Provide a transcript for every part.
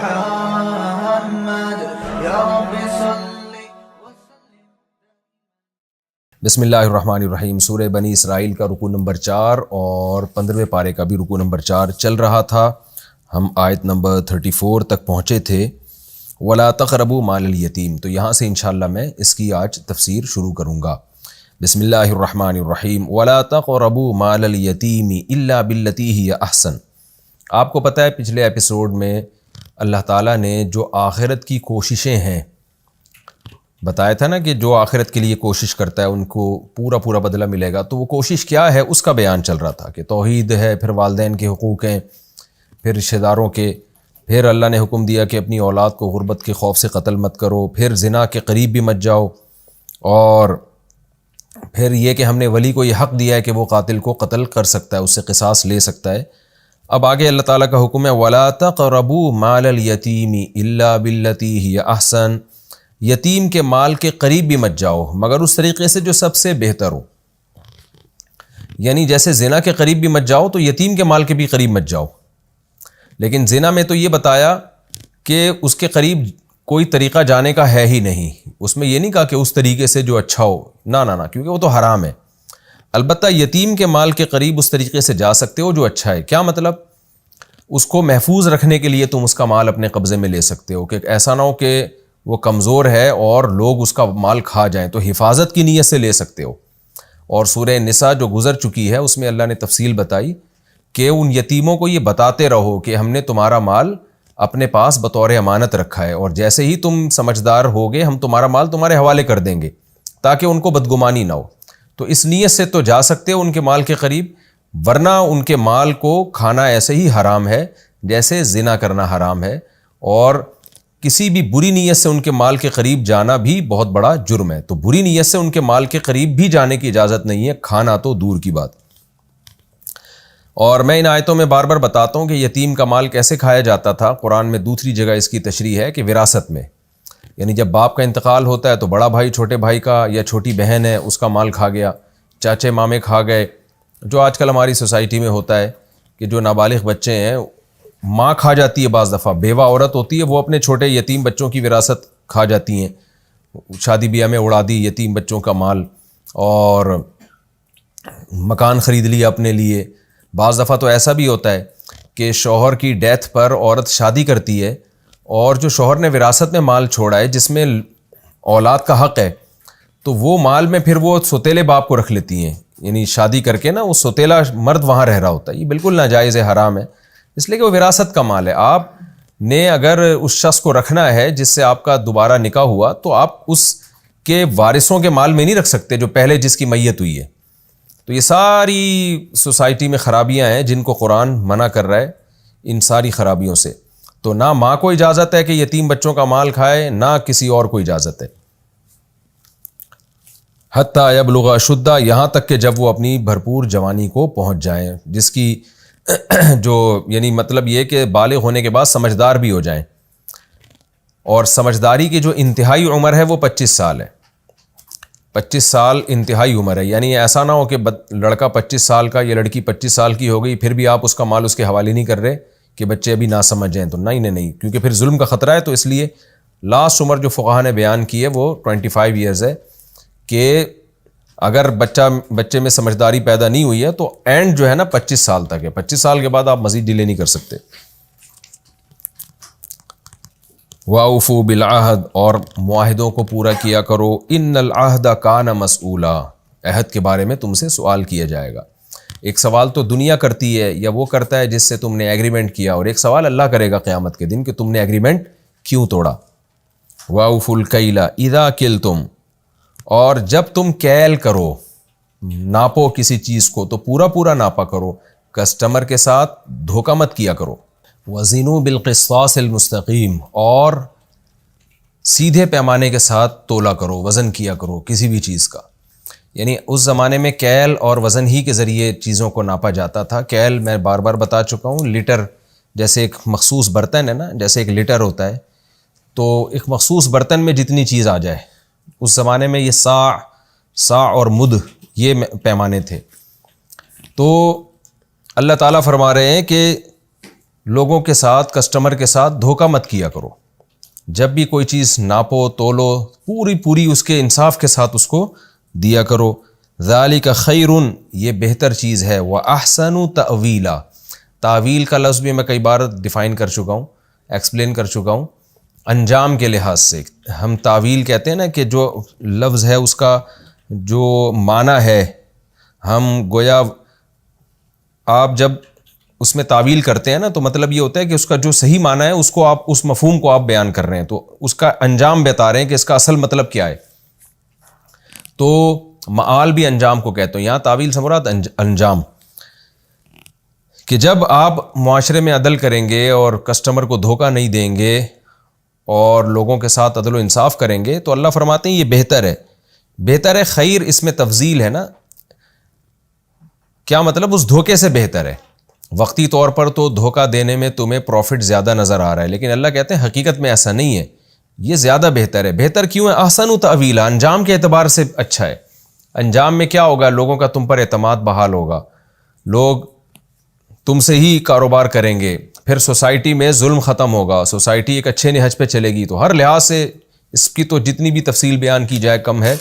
محمد یا رب صلی بسم اللہ الرحمن الرحیم۔ سورہ بنی اسرائیل کا رکوع نمبر 4 اور 15ویں پارے کا بھی رکوع نمبر 4 چل رہا تھا۔ ہم آیت نمبر 34 تک پہنچے تھے، وَلَا تَقْرَبُوا مَالَ الْيَتِيمِ، تو یہاں سے انشاءاللہ میں اس کی آج تفسیر شروع کروں گا۔ بسم اللہ الرحمن الرحیم۔ وَلَا تَقْرَبُوا مَالَ الْيَتِيمِ إِلَّا بِالَّتِي هِيَ أَحْسَنُ۔ آپ کو پتہ ہے پچھلے ایپیسوڈ میں اللہ تعالیٰ نے جو آخرت کی کوششیں ہیں بتایا تھا نا، کہ جو آخرت کے لیے کوشش کرتا ہے ان کو پورا بدلہ ملے گا۔ تو وہ کوشش کیا ہے اس کا بیان چل رہا تھا، کہ توحید ہے، پھر والدین کے حقوق ہیں، پھر رشتہ داروں کے، پھر اللہ نے حکم دیا کہ اپنی اولاد کو غربت کے خوف سے قتل مت کرو، پھر زنا کے قریب بھی مت جاؤ، اور پھر یہ کہ ہم نے ولی کو یہ حق دیا ہے کہ وہ قاتل کو قتل کر سکتا ہے، اس سے قصاص لے سکتا ہے۔ اب آگے اللہ تعالیٰ کا حکم ہے وَلَا تَقْرَبُوا مَالَ الْيَتِيمِ إِلَّا بِالَّتِي هِيَ أَحْسَنُ، یتیم کے مال کے قریب بھی مت جاؤ مگر اس طریقے سے جو سب سے بہتر ہو۔ یعنی جیسے زنا کے قریب بھی مت جاؤ تو یتیم کے مال کے بھی قریب مت جاؤ، لیکن زنا میں تو یہ بتایا کہ اس کے قریب کوئی طریقہ جانے کا ہے ہی نہیں، اس میں یہ نہیں کہا کہ اس طریقے سے جو اچھا ہو، نہ، کیونکہ وہ تو حرام ہے۔ البتہ یتیم کے مال کے قریب اس طریقے سے جا سکتے ہو جو اچھا ہے۔ کیا مطلب؟ اس کو محفوظ رکھنے کے لیے تم اس کا مال اپنے قبضے میں لے سکتے ہو، کہ ایسا نہ ہو کہ وہ کمزور ہے اور لوگ اس کا مال کھا جائیں، تو حفاظت کی نیت سے لے سکتے ہو۔ اور سورہ نساء جو گزر چکی ہے اس میں اللہ نے تفصیل بتائی کہ ان یتیموں کو یہ بتاتے رہو کہ ہم نے تمہارا مال اپنے پاس بطور امانت رکھا ہے، اور جیسے ہی تم سمجھدار ہوگے ہم تمہارا مال تمہارے حوالے کر دیں گے، تاکہ ان کو بدگمانی نہ ہو۔ تو اس نیت سے تو جا سکتے ہو ان کے مال کے قریب، ورنہ ان کے مال کو کھانا ایسے ہی حرام ہے جیسے زنا کرنا حرام ہے، اور کسی بھی بری نیت سے ان کے مال کے قریب جانا بھی بہت بڑا جرم ہے۔ تو بری نیت سے ان کے مال کے قریب بھی جانے کی اجازت نہیں ہے، کھانا تو دور کی بات۔ اور میں ان آیتوں میں بار بار بتاتا ہوں کہ یتیم کا مال کیسے کھایا جاتا تھا۔ قرآن میں دوسری جگہ اس کی تشریح ہے کہ وراثت میں، یعنی جب باپ کا انتقال ہوتا ہے تو بڑا بھائی چھوٹے بھائی کا یا چھوٹی بہن ہے اس کا مال کھا گیا، چاچے مامے کھا گئے، جو آج کل ہماری سوسائٹی میں ہوتا ہے کہ جو نابالغ بچے ہیں ماں کھا جاتی ہے، بعض دفعہ بیوہ عورت ہوتی ہے وہ اپنے چھوٹے یتیم بچوں کی وراثت کھا جاتی ہیں، شادی بیاہ میں اڑا دی یتیم بچوں کا مال، اور مکان خرید لیا اپنے لیے۔ بعض دفعہ تو ایسا بھی ہوتا ہے کہ شوہر کی ڈیتھ پر عورت شادی کرتی ہے، اور جو شوہر نے وراثت میں مال چھوڑا ہے جس میں اولاد کا حق ہے، تو وہ مال میں پھر وہ سوتیلے باپ کو رکھ لیتی ہیں، یعنی شادی کر کے نا وہ سوتیلا مرد وہاں رہ رہا ہوتا ہے۔ یہ بالکل ناجائز ہے، حرام ہے، اس لیے کہ وہ وراثت کا مال ہے۔ آپ نے اگر اس شخص کو رکھنا ہے جس سے آپ کا دوبارہ نکاح ہوا، تو آپ اس کے وارثوں کے مال میں نہیں رکھ سکتے جو پہلے جس کی میت ہوئی ہے۔ تو یہ ساری سوسائٹی میں خرابیاں ہیں جن کو قرآن منع کر رہا ہے، ان ساری خرابیوں سے۔ تو نہ ماں کو اجازت ہے کہ یتیم بچوں کا مال کھائے، نہ کسی اور کو اجازت ہے۔ حتیٰ یبلغ اشدہ، یہاں تک کہ جب وہ اپنی بھرپور جوانی کو پہنچ جائیں، جس کی جو یعنی مطلب یہ کہ بالغ ہونے کے بعد سمجھدار بھی ہو جائیں، اور سمجھداری کی جو انتہائی عمر ہے وہ 25 سال ہے۔ 25 سال انتہائی عمر ہے، یعنی ایسا نہ ہو کہ لڑکا 25 سال کا یا لڑکی 25 سال کی ہو گئی پھر بھی آپ اس کا مال اس کے حوالے نہیں کر رہے کہ بچے ابھی نہ سمجھ جائیں، تو نہیں، کیونکہ پھر ظلم کا خطرہ ہے۔ تو اس لیے لاسٹ عمر جو فقہاء نے بیان کی ہے وہ 25 ایئرز ہے، کہ اگر بچے میں سمجھداری پیدا نہیں ہوئی ہے تو اینڈ جو ہے نا 25 سال تک ہے، 25 سال کے بعد آپ مزید ڈیلے نہیں کر سکتے۔ وَأَوْفُوا بِالْعَهْدِ، اور معاہدوں کو پورا کیا کرو، إِنَّ الْعَهْدَ كَانَ مَسْئُولًا، عہد کے بارے میں تم سے سوال کیا جائے گا۔ ایک سوال تو دنیا کرتی ہے یا وہ کرتا ہے جس سے تم نے ایگریمنٹ کیا، اور ایک سوال اللہ کرے گا قیامت کے دن کہ تم نے ایگریمنٹ کیوں توڑا۔ وَأَوْفُوا الْكَيْلَ إِذَا كِلْتُمْ، اور جب تم کیل کرو، ناپو کسی چیز کو تو پورا ناپا کرو، کسٹمر کے ساتھ دھوکہ مت کیا کرو۔ وَزِنُوا بِالْقِسْطَاسِ الْمُسْتَقِيمِ، اور سیدھے پیمانے کے ساتھ تولا کرو، وزن کیا کرو کسی بھی چیز کا۔ یعنی اس زمانے میں کیل اور وزن ہی کے ذریعے چیزوں کو ناپا جاتا تھا۔ کیل میں بار بار بتا چکا ہوں، لیٹر جیسے ایک مخصوص برتن ہے نا، جیسے ایک لیٹر ہوتا ہے، تو ایک مخصوص برتن میں جتنی چیز آ جائے، اس زمانے میں یہ سا اور مد یہ پیمانے تھے۔ تو اللہ تعالیٰ فرما رہے ہیں کہ لوگوں کے ساتھ, کسٹمر کے ساتھ دھوکہ مت کیا کرو. جب بھی کوئی چیز ناپو تولو پوری اس کے انصاف کے ساتھ اس کو دیا کرو. ذالک خیر, یہ بہتر چیز ہے. وَأَحْسَنُ تَأْوِيلًا, تعویل کا لفظ بھی میں کئی بار ڈیفائن کر چکا ہوں, ایکسپلین کر چکا ہوں. انجام کے لحاظ سے ہم تعویل کہتے ہیں نا کہ جو لفظ ہے اس کا جو معنی ہے, ہم گویا آپ جب اس میں تعویل کرتے ہیں نا تو مطلب یہ ہوتا ہے کہ اس کا جو صحیح معنی ہے اس کو آپ, اس مفہوم کو آپ بیان کر رہے ہیں, تو اس کا انجام بتا رہے ہیں کہ اس کا اصل مطلب کیا ہے. تو معال بھی انجام کو کہتے ہیں, یہاں تعویل سے مراد انجام, کہ جب آپ معاشرے میں عدل کریں گے اور کسٹمر کو دھوکہ نہیں دیں گے اور لوگوں کے ساتھ عدل و انصاف کریں گے تو اللہ فرماتے ہیں یہ بہتر ہے. بہتر ہے, خیر اس میں تفضیل ہے نا, کیا مطلب اس دھوکے سے بہتر ہے. وقتی طور پر تو دھوکہ دینے میں تمہیں پروفٹ زیادہ نظر آ رہا ہے, لیکن اللہ کہتے ہیں حقیقت میں ایسا نہیں ہے, یہ زیادہ بہتر ہے. بہتر کیوں ہے؟ احسن تأویلا, انجام کے اعتبار سے اچھا ہے. انجام میں کیا ہوگا؟ لوگوں کا تم پر اعتماد بحال ہوگا, لوگ تم سے ہی کاروبار کریں گے, پھر سوسائٹی میں ظلم ختم ہوگا, سوسائٹی ایک اچھے نہج پہ چلے گی. تو ہر لحاظ سے اس کی تو جتنی بھی تفصیل بیان کی جائے کم ہے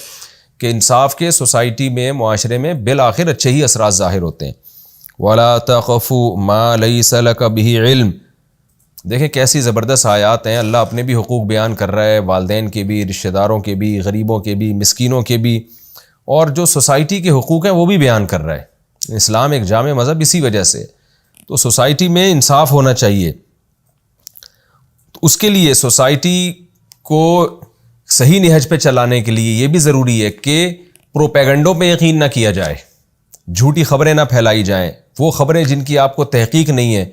کہ انصاف کے سوسائٹی میں, معاشرے میں بالآخر اچھے ہی اثرات ظاہر ہوتے ہیں. وَلَا تَقْفُ مَا لَيْسَ لَكَ بِهِ عِلْم, دیکھیں کیسی زبردست آیات ہیں. اللہ اپنے بھی حقوق بیان کر رہا ہے, والدین کے بھی, رشتہ داروں کے بھی, غریبوں کے بھی, مسکینوں کے بھی, اور جو سوسائٹی کے حقوق ہیں وہ بھی بیان کر رہا ہے. اسلام ایک جامع مذہب اسی وجہ سے, تو سوسائٹی میں انصاف ہونا چاہیے. تو اس کے لیے سوسائٹی کو صحیح نہج پہ چلانے کے لیے یہ بھی ضروری ہے کہ پروپیگنڈوں پہ یقین نہ کیا جائے, جھوٹی خبریں نہ پھیلائی جائیں. وہ خبریں جن کی آپ کو تحقیق نہیں ہے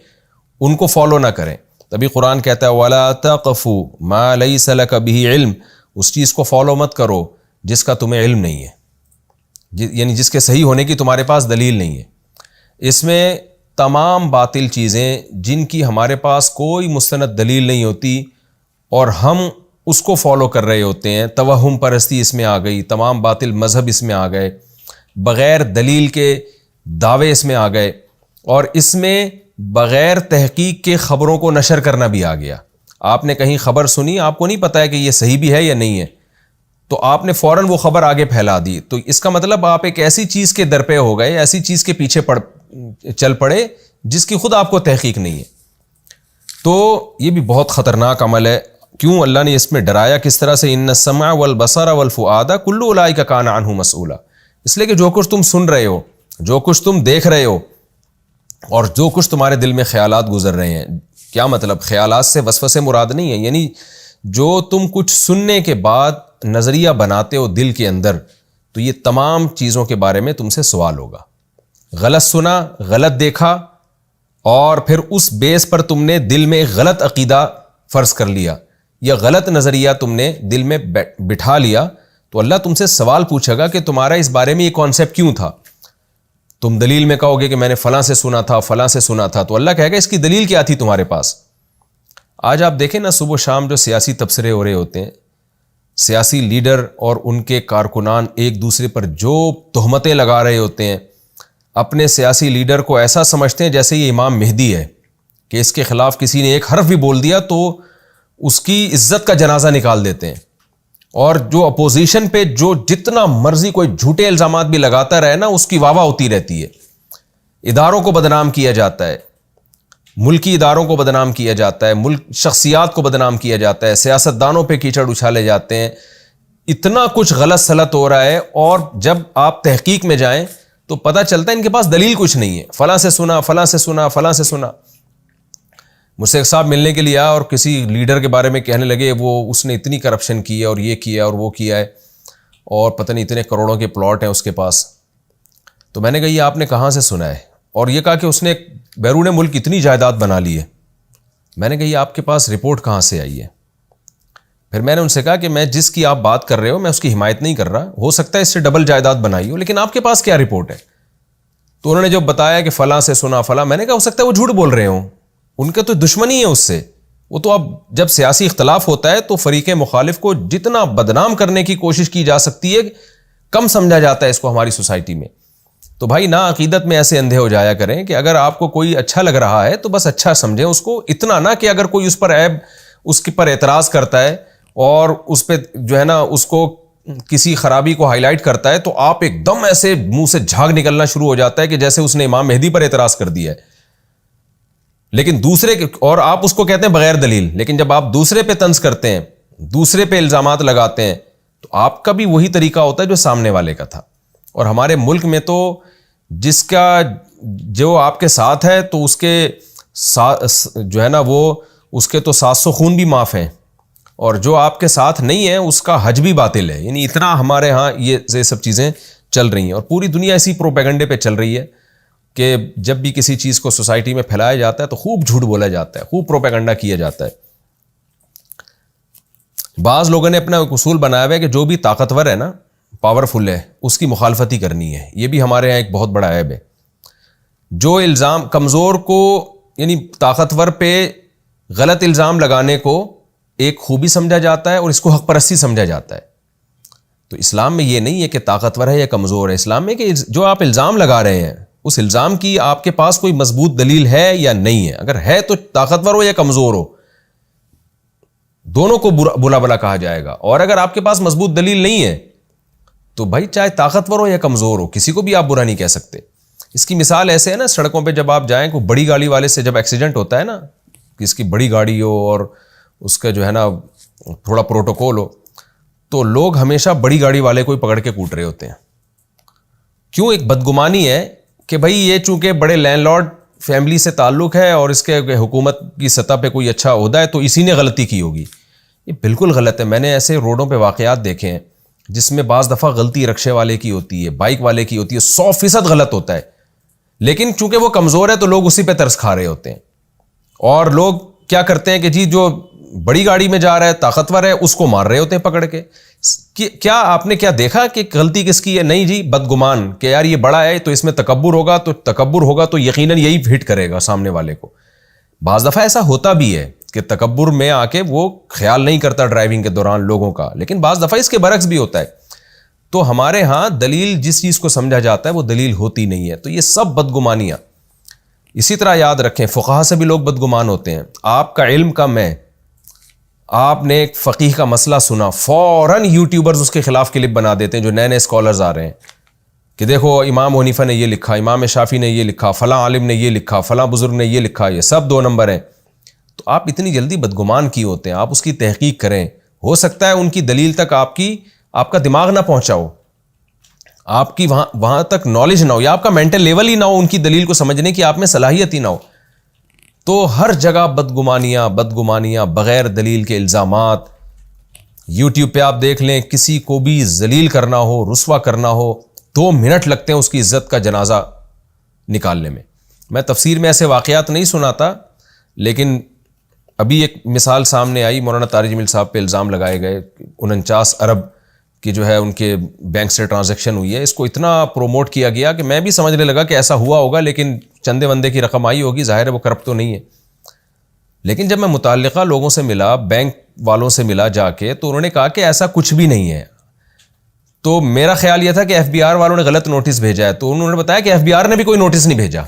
ان کو فالو نہ کریں. تبھی قرآن کہتا ہے وَلَا تَقْفُ مَا لَيْسَ لَكَ بِهِ عِلْم, اس چیز کو فالو مت کرو جس کا تمہیں علم نہیں ہے, یعنی جس کے صحیح ہونے کی تمہارے پاس دلیل نہیں ہے. اس میں تمام باطل چیزیں جن کی ہمارے پاس کوئی مستند دلیل نہیں ہوتی اور ہم اس کو فالو کر رہے ہوتے ہیں, توہم پرستی اس میں آ گئی, تمام باطل مذہب اس میں آ گئے, بغیر دلیل کے دعوے اس میں آ گئے, اور اس میں بغیر تحقیق کے خبروں کو نشر کرنا بھی آ گیا. آپ نے کہیں خبر سنی, آپ کو نہیں پتہ ہے کہ یہ صحیح بھی ہے یا نہیں ہے, تو آپ نے فوراً وہ خبر آگے پھیلا دی. تو اس کا مطلب آپ ایک ایسی چیز کے در پہ ہو گئے, ایسی چیز کے پیچھے چل پڑے جس کی خود آپ کو تحقیق نہیں ہے. تو یہ بھی بہت خطرناک عمل ہے. کیوں اللہ نے اس میں ڈرایا کس طرح سے؟ ان السمع والبصر والفؤاد کل اولئک کان عنہ مسئولا, اس لیے کہ جو کچھ تم سن رہے ہو, جو کچھ تم دیکھ رہے ہو, اور جو کچھ تمہارے دل میں خیالات گزر رہے ہیں. کیا مطلب؟ خیالات سے وسوسے مراد نہیں ہے, یعنی جو تم کچھ سننے کے بعد نظریہ بناتے ہو دل کے اندر, تو یہ تمام چیزوں کے بارے میں تم سے سوال ہوگا. غلط سنا, غلط دیکھا, اور پھر اس بیس پر تم نے دل میں غلط عقیدہ فرض کر لیا یا غلط نظریہ تم نے دل میں بٹھا لیا, تو اللہ تم سے سوال پوچھے گا کہ تمہارا اس بارے میں یہ کانسیپٹ کیوں تھا. تم دلیل میں کہو گے کہ میں نے فلاں سے سنا تھا, فلاں سے سنا تھا, تو اللہ کہے گا اس کی دلیل کیا تھی تمہارے پاس. آج آپ دیکھیں نا, صبح و شام جو سیاسی تبصرے ہو رہے ہوتے ہیں, سیاسی لیڈر اور ان کے کارکنان ایک دوسرے پر جو تہمتیں لگا رہے ہوتے ہیں, اپنے سیاسی لیڈر کو ایسا سمجھتے ہیں جیسے یہ امام مہدی ہے, کہ اس کے خلاف کسی نے ایک حرف بھی بول دیا تو اس کی عزت کا جنازہ نکال دیتے ہیں. اور جو اپوزیشن پہ جو جتنا مرضی کوئی جھوٹے الزامات بھی لگاتا رہے نا, اس کی واہ واہ ہوتی رہتی ہے. اداروں کو بدنام کیا جاتا ہے, ملکی اداروں کو بدنام کیا جاتا ہے, ملک شخصیات کو بدنام کیا جاتا ہے, سیاستدانوں پہ کیچڑ اچھالے جاتے ہیں. اتنا کچھ غلط سلط ہو رہا ہے, اور جب آپ تحقیق میں جائیں تو پتہ چلتا ہے ان کے پاس دلیل کچھ نہیں ہے. فلاں سے سنا, فلاں سے سنا, فلاں سے سنا. مجھ سے ایک صاحب ملنے کے لیے آیا اور کسی لیڈر کے بارے میں کہنے لگے وہ اس نے اتنی کرپشن کی ہے اور یہ کیا اور وہ کیا ہے, اور پتہ نہیں اتنے کروڑوں کے پلاٹ ہیں اس کے پاس. تو میں نے کہا یہ آپ نے کہاں سے سنا ہے؟ اور یہ کہا کہ اس نے بیرون ملک اتنی جائیداد بنا لی ہے. میں نے کہا یہ آپ کے پاس رپورٹ کہاں سے آئی ہے؟ پھر میں نے ان سے کہا کہ میں جس کی آپ بات کر رہے ہو میں اس کی حمایت نہیں کر رہا, ہو سکتا ہے اس سے ڈبل جائیداد بنائی ہو, لیکن آپ کے پاس کیا رپورٹ ہے؟ تو انہوں نے جو بتایا کہ فلاں سے سنا فلاں, میں نے کہا ہو سکتا ہے وہ جھوٹ بول رہے ہوں, ان کا تو دشمنی ہے اس سے. وہ تو اب جب سیاسی اختلاف ہوتا ہے تو فریق مخالف کو جتنا بدنام کرنے کی کوشش کی جا سکتی ہے, کم سمجھا جاتا ہے اس کو ہماری سوسائٹی میں. تو بھائی نا عقیدت میں ایسے اندھے ہو جایا کریں کہ اگر آپ کو کوئی اچھا لگ رہا ہے تو بس اچھا سمجھیں اس کو، اتنا نہ کہ اگر کوئی اس پر عیب اس کے پر اعتراض کرتا ہے اور اس پہ جو ہے نا اس کو کسی خرابی کو ہائی لائٹ کرتا ہے تو آپ ایک دم ایسے منہ سے جھاگ نکلنا شروع ہو جاتا ہے کہ جیسے اس نے امام مہدی پر اعتراض کر دیا ہے. لیکن دوسرے اور آپ اس کو کہتے ہیں بغیر دلیل، لیکن جب آپ دوسرے پہ طنز کرتے ہیں، دوسرے پہ الزامات لگاتے ہیں، تو آپ کا بھی وہی طریقہ ہوتا ہے جو سامنے والے کا تھا. اور ہمارے ملک میں تو جس کا جو آپ کے ساتھ ہے تو اس کے جو ہے نا وہ اس کے تو 700 خون بھی معاف ہیں، اور جو آپ کے ساتھ نہیں ہے اس کا حج بھی باطل ہے. یعنی اتنا ہمارے ہاں یہ سب چیزیں چل رہی ہیں، اور پوری دنیا اسی پروپیگنڈے پہ چل رہی ہے کہ جب بھی کسی چیز کو سوسائٹی میں پھیلایا جاتا ہے تو خوب جھوٹ بولا جاتا ہے، خوب پروپیگنڈا کیا جاتا ہے. بعض لوگوں نے اپنا ایک اصول بنایا ہوا ہے کہ جو بھی طاقتور ہے نا، پاورفل ہے، اس کی مخالفت ہی کرنی ہے. یہ بھی ہمارے یہاں ایک بہت بڑا عیب ہے. جو الزام کمزور کو یعنی طاقتور پہ غلط الزام لگانے کو ایک خوبی سمجھا جاتا ہے اور اس کو حق پرستی سمجھا جاتا ہے. تو اسلام میں یہ نہیں ہے کہ طاقتور ہے یا کمزور ہے، اسلام میں کہ جو آپ الزام لگا رہے ہیں اس الزام کی آپ کے پاس کوئی مضبوط دلیل ہے یا نہیں ہے. اگر ہے تو طاقتور ہو یا کمزور ہو دونوں کو بلا بلا کہا جائے گا، اور اگر آپ کے پاس مضبوط دلیل نہیں ہے تو بھائی چاہے طاقتور ہو یا کمزور ہو کسی کو بھی آپ برا نہیں کہہ سکتے. اس کی مثال ایسے ہے نا، سڑکوں پہ جب آپ جائیں کوئی بڑی گاڑی والے سے جب ایکسیڈنٹ ہوتا ہے نا، کہ اس کی بڑی گاڑی ہو اور اس کا جو ہے نا تھوڑا پروٹوکول ہو، تو لوگ ہمیشہ بڑی گاڑی والے کو ہی پکڑ کے کوٹ رہے ہوتے ہیں. کیوں؟ ایک بدگمانی ہے کہ بھائی یہ چونکہ بڑے لینڈ لارڈ فیملی سے تعلق ہے اور اس کے حکومت کی سطح پہ کوئی اچھا عہدہ ہے تو اسی نے غلطی کی ہوگی. یہ بالکل غلط ہے. میں نے ایسے روڈوں پہ واقعات دیکھے ہیں جس میں بعض دفعہ غلطی رکشے والے کی ہوتی ہے، بائک والے کی ہوتی ہے، 100% غلط ہوتا ہے، لیکن چونکہ وہ کمزور ہے تو لوگ اسی پہ ترس کھا رہے ہوتے ہیں. اور لوگ کیا کرتے ہیں کہ جی جو بڑی گاڑی میں جا رہا ہے طاقتور ہے اس کو مار رہے ہوتے ہیں پکڑ کے. کیا آپ نے کیا دیکھا کہ غلطی کس کی ہے؟ نہیں جی، بدگمان کہ یار یہ بڑا ہے تو اس میں تکبر ہوگا تو یقیناً یہی ہٹ کرے گا سامنے والے کو. بعض دفعہ ایسا ہوتا بھی ہے کہ تکبر میں آ کے وہ خیال نہیں کرتا ڈرائیونگ کے دوران لوگوں کا، لیکن بعض دفعہ اس کے برعکس بھی ہوتا ہے. تو ہمارے ہاں دلیل جس چیز کو سمجھا جاتا ہے وہ دلیل ہوتی نہیں ہے. تو یہ سب بدگمانیاں. اسی طرح یاد رکھیں فقہا سے بھی لوگ بدگمان ہوتے ہیں. آپ کا علم کم ہے، آپ نے ایک فقیہ کا مسئلہ سنا، فوراً یوٹیوبرز اس کے خلاف کلپ بنا دیتے ہیں جو نئے نئے اسکالرز آ رہے ہیں کہ دیکھو امام حنیفہ نے یہ لکھا، امام شافعی نے یہ لکھا، فلاں عالم نے یہ لکھا، فلاں بزرگ نے یہ لکھا، یہ سب 2 نمبر ہیں. تو آپ اتنی جلدی بدگمان کی ہوتے ہیں؟ آپ اس کی تحقیق کریں. ہو سکتا ہے ان کی دلیل تک آپ کا دماغ نہ پہنچا ہو، آپ کی وہاں تک نالج نہ ہو، یا آپ کا مینٹل لیول ہی نہ ہو ان کی دلیل کو سمجھنے کی، آپ میں صلاحیت ہی نہ ہو. تو ہر جگہ بدگمانیاں، بغیر دلیل کے الزامات. یوٹیوب پہ آپ دیکھ لیں کسی کو بھی ذلیل کرنا ہو، رسوا کرنا ہو، 2 منٹ لگتے ہیں اس کی عزت کا جنازہ نکالنے میں. میں تفسیر میں ایسے واقعات نہیں سناتا، لیکن ابھی ایک مثال سامنے آئی، مولانا طارق جمیل صاحب پہ الزام لگائے گئے 49 ارب کی جو ہے ان کے بینک سے ٹرانزیکشن ہوئی ہے. اس کو اتنا پروموٹ کیا گیا کہ میں بھی سمجھنے لگا کہ ایسا ہوا ہوگا، لیکن چندے وندے کی رقم آئی ہوگی، ظاہر ہے وہ کرپٹ تو نہیں ہے. لیکن جب میں متعلقہ لوگوں سے ملا، بینک والوں سے ملا جا کے، تو انہوں نے کہا کہ ایسا کچھ بھی نہیں ہے. تو میرا خیال یہ تھا کہ ایف بی آر والوں نے غلط نوٹس بھیجا ہے، تو انہوں نے بتایا کہ ایف بی آر نے بھی کوئی نوٹس نہیں بھیجا.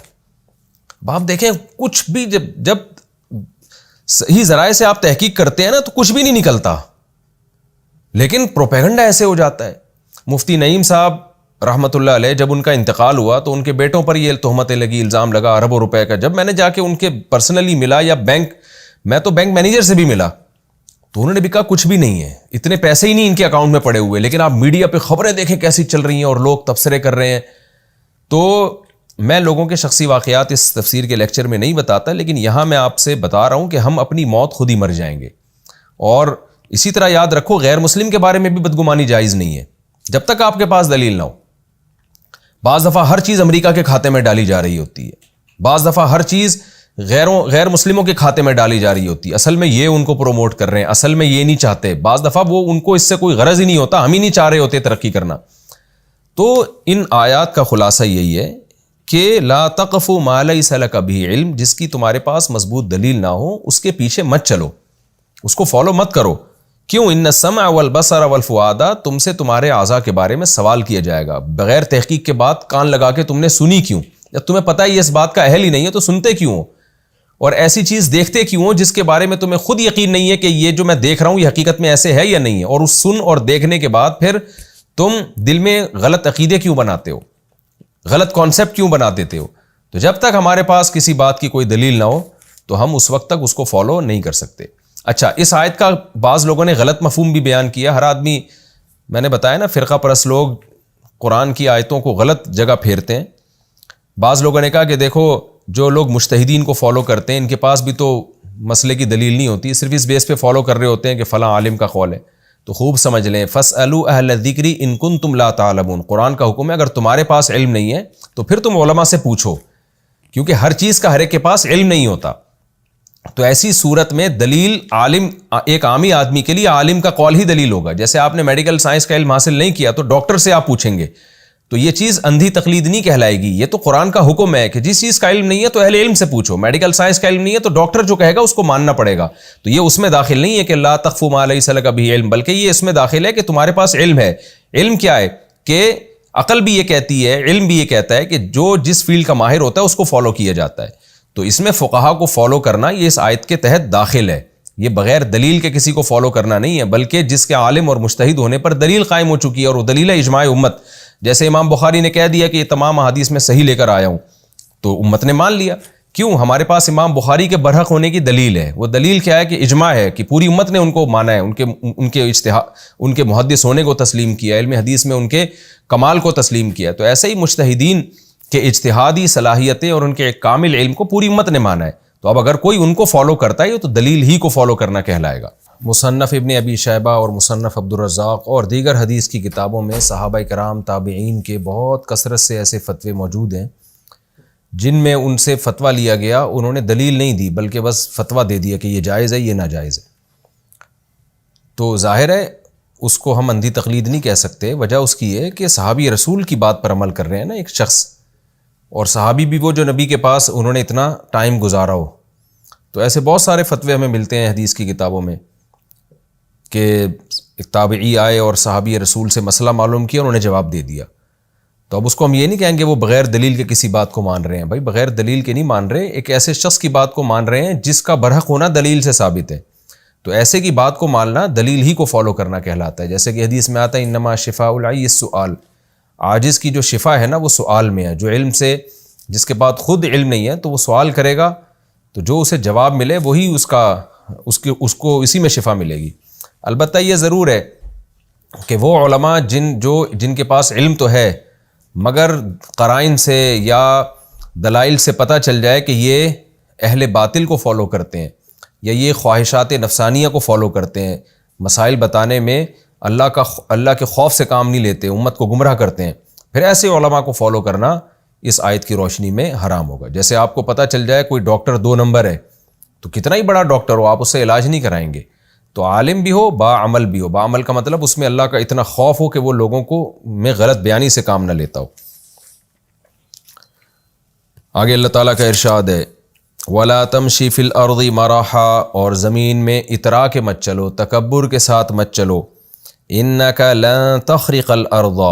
آپ دیکھیں کچھ بھی جب صحیح ذرائع سے آپ تحقیق کرتے ہیں نا تو کچھ بھی نہیں نکلتا، لیکن پروپیگنڈا ایسے ہو جاتا ہے. مفتی نعیم صاحب رحمۃ اللہ علیہ جب ان کا انتقال ہوا تو ان کے بیٹوں پر یہ تہمتیں لگی، الزام لگا اربوں روپے کا. جب میں نے جا کے ان کے پرسنلی ملا، یا میں تو بینک مینیجر سے بھی ملا، تو انہوں نے بھی کہا کچھ بھی نہیں ہے، اتنے پیسے ہی نہیں ان کے اکاؤنٹ میں پڑے ہوئے. لیکن آپ میڈیا پہ خبریں دیکھیں کیسی چل رہی ہیں اور لوگ تبصرے کر رہے ہیں. تو میں لوگوں کے شخصی واقعات اس تفسیر کے لیکچر میں نہیں بتاتا، لیکن یہاں میں آپ سے بتا رہا ہوں کہ ہم اپنی موت خود ہی مر جائیں گے. اور اسی طرح یاد رکھو غیر مسلم کے بارے میں بھی بدگمانی جائز نہیں ہے جب تک آپ کے پاس دلیل نہ ہو. بعض دفعہ ہر چیز امریکہ کے کھاتے میں ڈالی جا رہی ہوتی ہے، بعض دفعہ ہر چیز غیر مسلموں کے کھاتے میں ڈالی جا رہی ہوتی ہے. اصل میں یہ ان کو پروموٹ کر رہے ہیں، اصل میں یہ نہیں چاہتے. بعض دفعہ وہ ان کو اس سے کوئی غرض ہی نہیں ہوتا، ہم ہی نہیں چاہ رہے ہوتے ترقی کرنا. تو ان آیات کا خلاصہ یہی ہے کہ لا تقف ما لیس لک بہ علم، جس کی تمہارے پاس مضبوط دلیل نہ ہو اس کے پیچھے مت چلو، اس کو فالو مت کرو. کیوں؟ ان السمع والبصر والفؤاد، تم سے تمہارے اعضاء کے بارے میں سوال کیا جائے گا، بغیر تحقیق کے بات کان لگا کے تم نے سنی کیوں؟ جب تمہیں پتہ ہے یہ اس بات کا اہل ہی نہیں ہے تو سنتے کیوں ہو؟ اور ایسی چیز دیکھتے کیوں ہو جس کے بارے میں تمہیں خود یقین نہیں ہے کہ یہ جو میں دیکھ رہا ہوں یہ حقیقت میں ایسے ہے یا نہیں ہے، اور اس سن اور دیکھنے کے بعد پھر تم دل میں غلط عقیدے کیوں بناتے ہو، غلط کانسیپٹ کیوں بنا دیتے ہو؟ تو جب تک ہمارے پاس کسی بات کی کوئی دلیل نہ ہو تو ہم اس وقت تک اس کو فالو نہیں کر سکتے۔ اچھا، اس آیت کا بعض لوگوں نے غلط مفہوم بھی بیان کیا۔ ہر آدمی، میں نے بتایا نا، فرقہ پرست لوگ قرآن کی آیتوں کو غلط جگہ پھیرتے ہیں۔ بعض لوگوں نے کہا کہ دیکھو جو لوگ مجتہدین کو فالو کرتے ہیں ان کے پاس بھی تو مسئلے کی دلیل نہیں ہوتی، صرف اس بیس پہ فالو کر رہے ہوتے ہیں کہ فلاں عالم کا قول ہے۔ تو خوب سمجھ لیں، فَاسْأَلُوا أَهْلَ الذِّكْرِ إِن كُنتُمْ لَا تَعْلَمُونَ، قرآن کا حکم ہے اگر تمہارے پاس علم نہیں ہے تو پھر تم علماء سے پوچھو، کیونکہ ہر چیز کا ہر ایک کے پاس علم نہیں ہوتا۔ تو ایسی صورت میں دلیل عالم، ایک عامی آدمی کے لیے عالم کا قول ہی دلیل ہوگا۔ جیسے آپ نے میڈیکل سائنس کا علم حاصل نہیں کیا تو ڈاکٹر سے آپ پوچھیں گے، تو یہ چیز اندھی تقلید نہیں کہلائے گی، یہ تو قرآن کا حکم ہے کہ جس چیز کا علم نہیں ہے تو اہل علم سے پوچھو۔ میڈیکل سائنس کا علم نہیں ہے تو ڈاکٹر جو کہے گا اس کو ماننا پڑے گا۔ تو یہ اس میں داخل نہیں ہے کہ لا تخف ما لیس لک بہ علم، بلکہ یہ اس میں داخل ہے کہ تمہارے پاس علم ہے۔ علم کیا ہے کہ عقل بھی یہ کہتی ہے، علم بھی یہ کہتا ہے کہ جو جس فیلڈ کا ماہر ہوتا ہے اس کو فالو کیا جاتا ہے۔ تو اس میں فقہا کو فالو کرنا یہ اس آیت کے تحت داخل ہے۔ یہ بغیر دلیل کے کسی کو فالو کرنا نہیں ہے، بلکہ جس کے عالم اور مجتہد ہونے پر دلیل قائم ہو چکی ہے، اور وہ دلیل ہے اجماع امت۔ جیسے امام بخاری نے کہہ دیا کہ یہ تمام احادیث میں صحیح لے کر آیا ہوں تو امت نے مان لیا۔ کیوں؟ ہمارے پاس امام بخاری کے برحق ہونے کی دلیل ہے۔ وہ دلیل کیا ہے کہ اجماع ہے کہ پوری امت نے ان کو مانا ہے، ان کے محدث ہونے کو تسلیم کیا، علم حدیث میں ان کے کمال کو تسلیم کیا۔ تو ایسے ہی مجتہدین کے اجتہادی صلاحیتیں اور ان کے ایک کامل علم کو پوری امت نے مانا ہے۔ تو اب اگر کوئی ان کو فالو کرتا ہے تو دلیل ہی کو فالو کرنا کہلائے گا۔ مصنف ابن ابی شیبہ اور مصنف عبدالرزاق اور دیگر حدیث کی کتابوں میں صحابہ کرام، تابعین کے بہت کثرت سے ایسے فتوے موجود ہیں جن میں ان سے فتویٰ لیا گیا، انہوں نے دلیل نہیں دی بلکہ بس فتویٰ دے دیا کہ یہ جائز ہے یہ ناجائز ہے۔ تو ظاہر ہے اس کو ہم اندھی تقلید نہیں کہہ سکتے۔ وجہ اس کی ہے کہ صحابی رسول کی بات پر عمل کر رہے ہیں نا ایک شخص، اور صحابی بھی وہ جو نبی کے پاس انہوں نے اتنا ٹائم گزارا ہو۔ تو ایسے بہت سارے فتوے ہمیں ملتے ہیں حدیث کی کتابوں میں کہ ایک تابعی آئے اور صحابی رسول سے مسئلہ معلوم کیا، انہوں نے جواب دے دیا۔ تو اب اس کو ہم یہ نہیں کہیں گے وہ بغیر دلیل کے کسی بات کو مان رہے ہیں۔ بھائی بغیر دلیل کے نہیں مان رہے، ایک ایسے شخص کی بات کو مان رہے ہیں جس کا برحق ہونا دلیل سے ثابت ہے۔ تو ایسے کی بات کو ماننا دلیل ہی کو فالو کرنا کہلاتا ہے۔ جیسے کہ حدیث میں آتا ہے انما شفاء العی السؤال، عاجز کی جو شفا ہے نا وہ سؤال میں ہے۔ جو علم سے، جس کے بعد خود علم نہیں ہے تو وہ سوال کرے گا تو جو اسے جواب ملے وہی اس کو اسی میں شفا ملے گی۔ البتہ یہ ضرور ہے کہ وہ علماء جن کے پاس علم تو ہے مگر قرائن سے یا دلائل سے پتہ چل جائے کہ یہ اہل باطل کو فالو کرتے ہیں یا یہ خواہشات نفسانیہ کو فالو کرتے ہیں، مسائل بتانے میں اللہ کے خوف سے کام نہیں لیتے، امت کو گمراہ کرتے ہیں، پھر ایسے علماء کو فالو کرنا اس آیت کی روشنی میں حرام ہوگا۔ جیسے آپ کو پتہ چل جائے کوئی ڈاکٹر 2 نمبر ہے تو کتنا ہی بڑا ڈاکٹر ہو آپ اس سے علاج نہیں کرائیں گے۔ تو عالم بھی ہو، باعمل بھی ہو۔ باعمل کا مطلب اس میں اللہ کا اتنا خوف ہو کہ وہ لوگوں کو میں غلط بیانی سے کام نہ لیتا ہو۔ آگے اللہ تعالیٰ کا ارشاد ہے وَلَا تَمْشِ فِي الْأَرْضِ مَرَحًا، اور زمین میں اترا کے مت چلو، تکبر کے ساتھ مت چلو۔ إِنَّكَ لَن تَخْرِقَ الْأَرْضَ،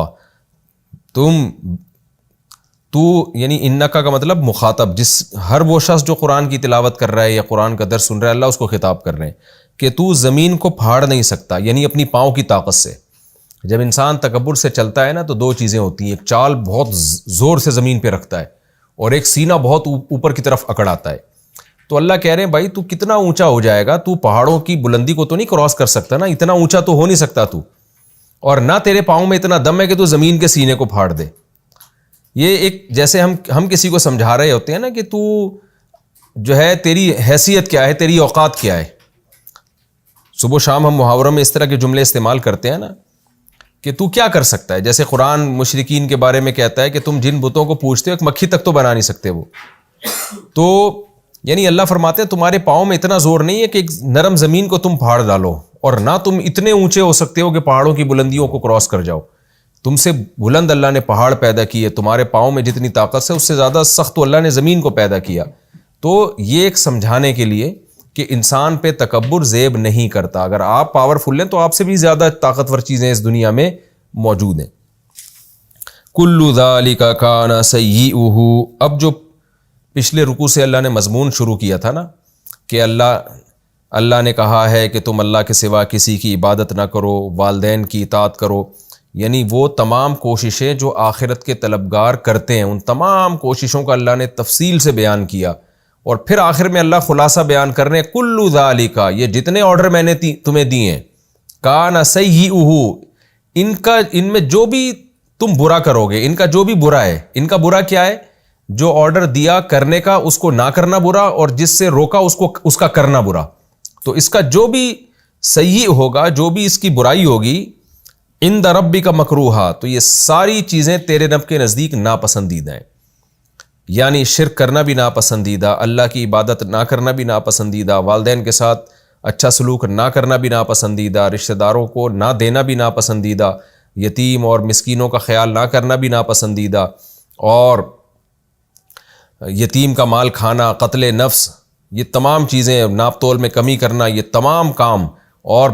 تو یعنی انکا کا مطلب مخاطب، ہر وہ شخص جو قرآن کی تلاوت کر رہا ہے یا قرآن کا درس سن رہا ہے اللہ اس کو خطاب کر رہے ہیں کہ تو زمین کو پھاڑ نہیں سکتا، یعنی اپنی پاؤں کی طاقت سے۔ جب انسان تکبر سے چلتا ہے نا تو 2 چیزیں ہوتی ہیں، ایک چال بہت زور سے زمین پہ رکھتا ہے اور ایک سینہ بہت اوپر کی طرف اکڑ آتا ہے۔ تو اللہ کہہ رہے ہیں بھائی تو کتنا اونچا ہو جائے گا، تو پہاڑوں کی بلندی کو تو نہیں کراس کر سکتا نا، اتنا اونچا تو ہو نہیں سکتا تو، اور نہ تیرے پاؤں میں اتنا دم ہے کہ تو زمین کے سینے کو پھاڑ دے۔ یہ ایک جیسے ہم کسی کو سمجھا رہے ہوتے ہیں نا کہ تو جو ہے تیری حیثیت کیا ہے، تیری اوقات کیا ہے۔ صبح و شام ہم محاوروں میں اس طرح کے جملے استعمال کرتے ہیں نا کہ تو کیا کر سکتا ہے۔ جیسے قرآن مشرکین کے بارے میں کہتا ہے کہ تم جن بتوں کو پوجتے ہو ایک مکھی تک تو بنا نہیں سکتے وہ۔ تو یعنی اللہ فرماتے ہیں تمہارے پاؤں میں اتنا زور نہیں ہے کہ ایک نرم زمین کو تم پھاڑ ڈالو، اور نہ تم اتنے اونچے ہو سکتے ہو کہ پہاڑوں کی بلندیوں کو کراس کر جاؤ۔ تم سے بلند اللہ نے پہاڑ پیدا کیے، تمہارے پاؤں میں جتنی طاقت ہے اس سے زیادہ سخت تو اللہ نے زمین کو پیدا کیا۔ تو یہ ایک سمجھانے کے لیے کہ انسان پہ تکبر زیب نہیں کرتا. اگر آپ پاورفل ہیں تو آپ سے بھی زیادہ طاقتور چیزیں اس دنیا میں موجود ہیں. کل ذالک کان سیئہ. اب جو پچھلے رکوع سے اللہ نے مضمون شروع کیا تھا نا کہ اللہ نے کہا ہے کہ تم اللہ کے سوا کسی کی عبادت نہ کرو, والدین کی اطاعت کرو, یعنی وہ تمام کوششیں جو آخرت کے طلبگار کرتے ہیں ان تمام کوششوں کا اللہ نے تفصیل سے بیان کیا. اور پھر آخر میں اللہ خلاصہ بیان کر رہے ہیں کل ذالک, یہ جتنے آرڈر میں نے تمہیں دیے ہیں, کان سیئہ, ان میں جو بھی تم برا کرو گے, ان کا جو بھی برا ہے, ان کا برا کیا ہے؟ جو آرڈر دیا کرنے کا اس کو نہ کرنا برا, اور جس سے روکا اس کا کرنا برا. تو اس کا جو بھی سیئ ہوگا, جو بھی اس کی برائی ہوگی, عند ربک مکروہا, تو یہ ساری چیزیں تیرے رب کے نزدیک ناپسندیدہ ہیں. یعنی شرک کرنا بھی ناپسندیدہ, اللہ کی عبادت نہ کرنا بھی ناپسندیدہ, والدین کے ساتھ اچھا سلوک نہ کرنا بھی ناپسندیدہ, رشتہ داروں کو نہ دینا بھی ناپسندیدہ, یتیم اور مسکینوں کا خیال نہ کرنا بھی ناپسندیدہ, اور یتیم کا مال کھانا, قتل نفس, یہ تمام چیزیں, ناپ تول میں کمی کرنا, یہ تمام کام, اور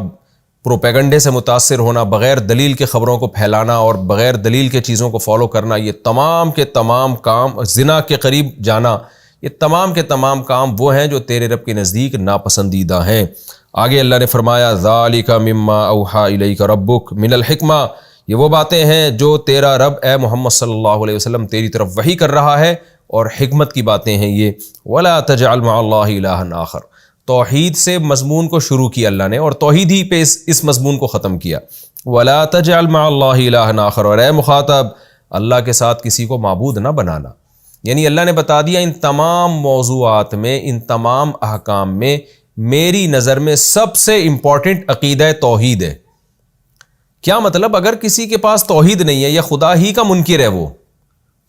پروپیگنڈے سے متاثر ہونا, بغیر دلیل کے خبروں کو پھیلانا اور بغیر دلیل کے چیزوں کو فالو کرنا, یہ تمام کے تمام کام, زنا کے قریب جانا, یہ تمام کے تمام کام وہ ہیں جو تیرے رب کے نزدیک ناپسندیدہ ہیں. آگے اللہ نے فرمایا ذالک مما اوحی الیک ربک من الحکمہ, یہ وہ باتیں ہیں جو تیرا رب اے محمد صلی اللہ علیہ وسلم تیری طرف وحی کر رہا ہے, اور حکمت کی باتیں ہیں یہ. ولا تجعل مع اللہ الہا آخر, توحید سے مضمون کو شروع کیا اللہ نے, اور توحید ہی پہ اس مضمون کو ختم کیا. ولا تجعل مع اللہ الہا آخر, اور اے مخاطب اللہ کے ساتھ کسی کو معبود نہ بنانا. یعنی اللہ نے بتا دیا ان تمام موضوعات میں, ان تمام احکام میں میری نظر میں سب سے امپورٹنٹ عقیدہ توحید ہے. کیا مطلب؟ اگر کسی کے پاس توحید نہیں ہے یا خدا ہی کا منکر ہے وہ,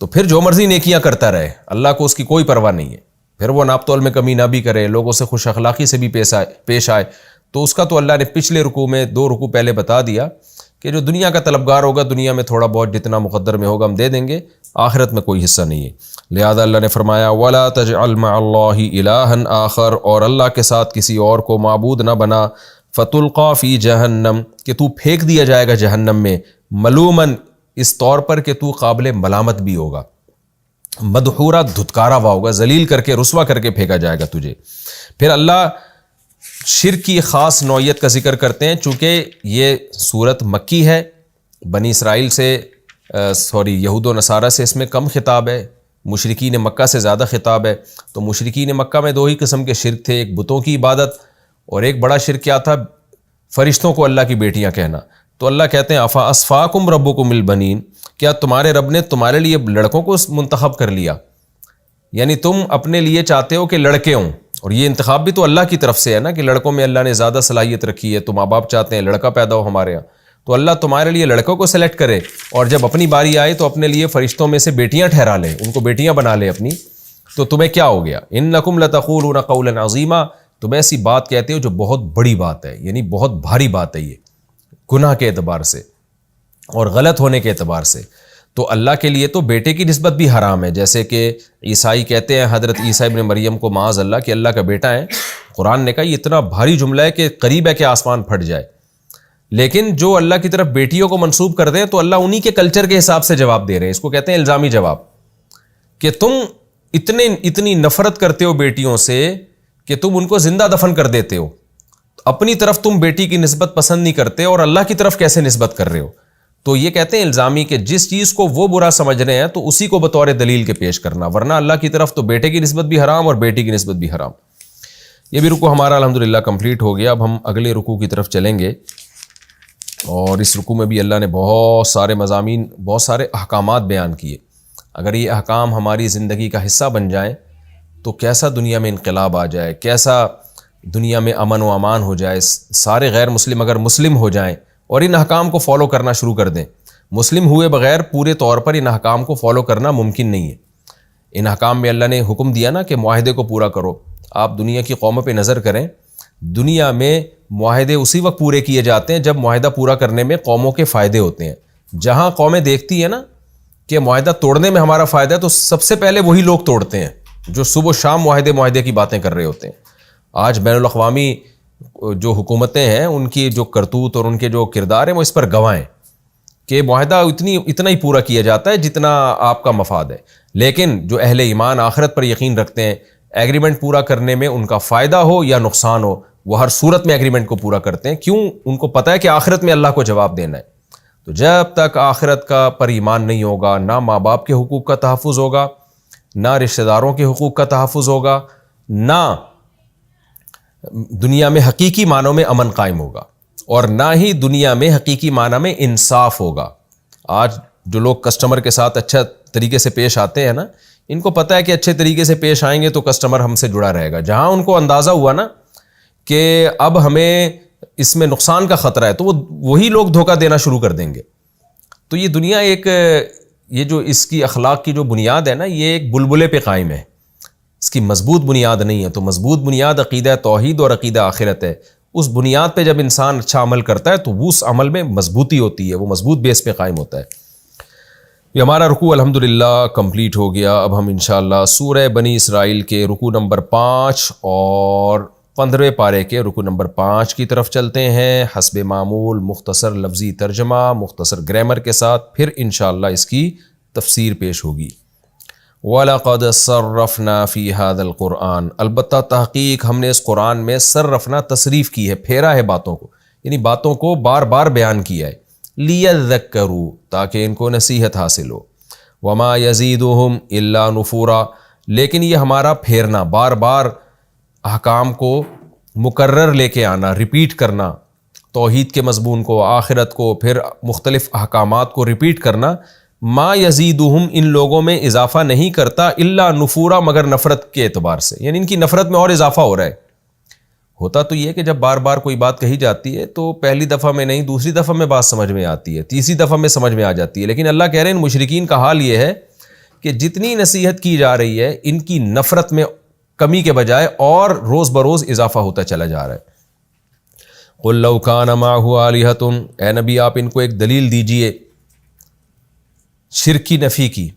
تو پھر جو مرضی نیکیاں کرتا رہے, اللہ کو اس کی کوئی پرواہ نہیں ہے. پھر وہ ناپ تول میں کمی نہ بھی کرے, لوگوں سے خوش اخلاقی سے بھی پیش آئے, تو اس کا تو اللہ نے پچھلے رکوع میں 2 رکوع پہلے بتا دیا کہ جو دنیا کا طلبگار ہوگا, دنیا میں تھوڑا بہت جتنا مقدر میں ہوگا ہم دے دیں گے, آخرت میں کوئی حصہ نہیں ہے. لہذا اللہ نے فرمایا ولا تجعل مع اللہ الہا آخر, اور اللہ کے ساتھ کسی اور کو معبود نہ بنا, فتلقی فی جہنم, کہ تو پھینک دیا جائے گا جہنم میں, ملومن, اس طور پر کہ تو قابل ملامت بھی ہوگا, مدحورا, دھتکارا ہوا ہوگا, ذلیل کر کے رسوا کر کے پھینکا جائے گا تجھے. پھر اللہ شرک کی خاص نوعیت کا ذکر کرتے ہیں, چونکہ یہ صورت مکی ہے, بنی اسرائیل سے یہود و نصارہ سے اس میں کم خطاب ہے, مشرکین مکہ سے زیادہ خطاب ہے. تو مشرکین مکہ میں 2 ہی قسم کے شرک تھے, ایک بتوں کی عبادت, اور ایک بڑا شرک کیا تھا؟ فرشتوں کو اللہ کی بیٹیاں کہنا. تو اللہ کہتے ہیں افا اصفاکم ربکم البنین, کیا تمہارے رب نے تمہارے لیے لڑکوں کو منتخب کر لیا؟ یعنی تم اپنے لیے چاہتے ہو کہ لڑکے ہوں, اور یہ انتخاب بھی تو اللہ کی طرف سے ہے نا, کہ لڑکوں میں اللہ نے زیادہ صلاحیت رکھی ہے, تو ماں باپ چاہتے ہیں لڑکا پیدا ہو ہمارے یہاں, تو اللہ تمہارے لیے لڑکوں کو سلیکٹ کرے, اور جب اپنی باری آئے تو اپنے لیے فرشتوں میں سے بیٹیاں ٹھہرا لے, ان کو بیٹیاں بنا لے اپنی. تو تمہیں کیا ہو گیا؟ انکم لتقولون قولا عظیما, تم ایسی بات کہتے ہو جو بہت بڑی بات ہے, یعنی بہت بھاری بات ہے یہ, گناہ کے اعتبار سے اور غلط ہونے کے اعتبار سے. تو اللہ کے لیے تو بیٹے کی نسبت بھی حرام ہے, جیسے کہ عیسائی کہتے ہیں حضرت عیسیٰ ابن مریم کو معاذ اللہ کہ اللہ کا بیٹا ہے. قرآن نے کہا یہ اتنا بھاری جملہ ہے کہ قریب ہے کہ آسمان پھٹ جائے. لیکن جو اللہ کی طرف بیٹیوں کو منسوب کر دیں تو اللہ انہی کے کلچر کے حساب سے جواب دے رہے ہیں. اس کو کہتے ہیں الزامی جواب, کہ تم اتنی نفرت کرتے ہو بیٹیوں سے کہ تم ان کو زندہ دفن کر دیتے ہو, اپنی طرف تم بیٹی کی نسبت پسند نہیں کرتے, اور اللہ کی طرف کیسے نسبت کر رہے ہو؟ تو یہ کہتے ہیں الزامی کہ جس چیز کو وہ برا سمجھ رہے ہیں تو اسی کو بطور دلیل کے پیش کرنا, ورنہ اللہ کی طرف تو بیٹے کی نسبت بھی حرام اور بیٹی کی نسبت بھی حرام. یہ بھی رکوع ہمارا الحمدللہ کمپلیٹ ہو گیا. اب ہم اگلے رکوع کی طرف چلیں گے, اور اس رکوع میں بھی اللہ نے بہت سارے مضامین, بہت سارے احکامات بیان کیے. اگر یہ احکام ہماری زندگی کا حصہ بن جائیں تو کیسا دنیا میں انقلاب آ جائے, کیسا دنیا میں امن و امان ہو جائے. سارے غیر مسلم اگر مسلم ہو جائیں اور ان احکام کو فالو کرنا شروع کر دیں, مسلم ہوئے بغیر پورے طور پر ان احکام کو فالو کرنا ممکن نہیں ہے. ان احکام میں اللہ نے حکم دیا نا کہ معاہدے کو پورا کرو. آپ دنیا کی قوموں پہ نظر کریں, دنیا میں معاہدے اسی وقت پورے کیے جاتے ہیں جب معاہدہ پورا کرنے میں قوموں کے فائدے ہوتے ہیں. جہاں قومیں دیکھتی ہیں نا کہ معاہدہ توڑنے میں ہمارا فائدہ ہے, تو سب سے پہلے وہی لوگ توڑتے ہیں جو صبح و شام معاہدے کی باتیں کر رہے ہوتے ہیں. آج بین الاقوامی جو حکومتیں ہیں ان کی جو کرتوت اور ان کے جو کردار ہیں وہ اس پر گواہ ہیں کہ معاہدہ اتنا ہی پورا کیا جاتا ہے جتنا آپ کا مفاد ہے، لیکن جو اہل ایمان آخرت پر یقین رکھتے ہیں ایگریمنٹ پورا کرنے میں ان کا فائدہ ہو یا نقصان ہو وہ ہر صورت میں ایگریمنٹ کو پورا کرتے ہیں. کیوں؟ ان کو پتہ ہے کہ آخرت میں اللہ کو جواب دینا ہے. تو جب تک آخرت کا پر ایمان نہیں ہوگا، نہ ماں باپ کے حقوق کا تحفظ ہوگا، نہ رشتہ داروں کے حقوق کا تحفظ ہوگا، نہ دنیا میں حقیقی معنوں میں امن قائم ہوگا، اور نہ ہی دنیا میں حقیقی معنی میں انصاف ہوگا. آج جو لوگ کسٹمر کے ساتھ اچھا طریقے سے پیش آتے ہیں نا، ان کو پتہ ہے کہ اچھے طریقے سے پیش آئیں گے تو کسٹمر ہم سے جڑا رہے گا. جہاں ان کو اندازہ ہوا نا کہ اب ہمیں اس میں نقصان کا خطرہ ہے تو وہی لوگ دھوکہ دینا شروع کر دیں گے. تو یہ دنیا یہ جو اس کی اخلاق کی جو بنیاد ہے نا، یہ ایک بلبلے پہ قائم ہے، اس کی مضبوط بنیاد نہیں ہے. تو مضبوط بنیاد عقیدہ توحید اور عقیدہ آخرت ہے. اس بنیاد پہ جب انسان اچھا عمل کرتا ہے تو وہ اس عمل میں مضبوطی ہوتی ہے، وہ مضبوط بیس پہ قائم ہوتا ہے. یہ ہمارا رکوع الحمدللہ کمپلیٹ ہو گیا. اب ہم انشاءاللہ سورہ بنی اسرائیل کے رکوع نمبر 5 اور 15ویں پارے کے رکوع نمبر 5 کی طرف چلتے ہیں. حسب معمول مختصر لفظی ترجمہ مختصر گرامر کے ساتھ، پھر انشاءاللہ اس کی تفسیر پیش ہوگی. وَلَقَدْ صَرَّفْنَا فِي هَذَا الْقُرْآنِ، البتہ تحقیق ہم نے اس قرآن میں صرفنا تصریف کی ہے، پھیرا ہے باتوں کو، یعنی باتوں کو بار بار بیان کیا ہے. لِيَذَّكَّرُوا، تاکہ ان کو نصیحت حاصل ہو. وَمَا يَزِيدُهُمْ إِلَّا نُفُورًا، لیکن یہ ہمارا پھیرنا، بار بار احکام کو مکرر لے کے آنا، ریپیٹ کرنا، توحید کے مضمون کو، آخرت کو، پھر مختلف احکامات کو ریپیٹ کرنا، ما یزیدہم، ان لوگوں میں اضافہ نہیں کرتا، الا نفورا، مگر نفرت کے اعتبار سے، یعنی ان کی نفرت میں اور اضافہ ہو رہا ہے. ہوتا تو یہ کہ جب بار بار کوئی بات کہی جاتی ہے تو پہلی دفعہ میں نہیں، دوسری دفعہ میں بات سمجھ میں آتی ہے، تیسری دفعہ میں سمجھ میں آ جاتی ہے. لیکن اللہ کہہ رہے ہیں ان مشرکین کا حال یہ ہے کہ جتنی نصیحت کی جا رہی ہے ان کی نفرت میں کمی کے بجائے اور روز بروز اضافہ ہوتا چلا جا رہا ہے. قُلْ لَوْ كَانَ مَعَهُ آلِهَةٌ، اے نبی آپ ان کو ایک دلیل دیجئے شرک کی نفی کی.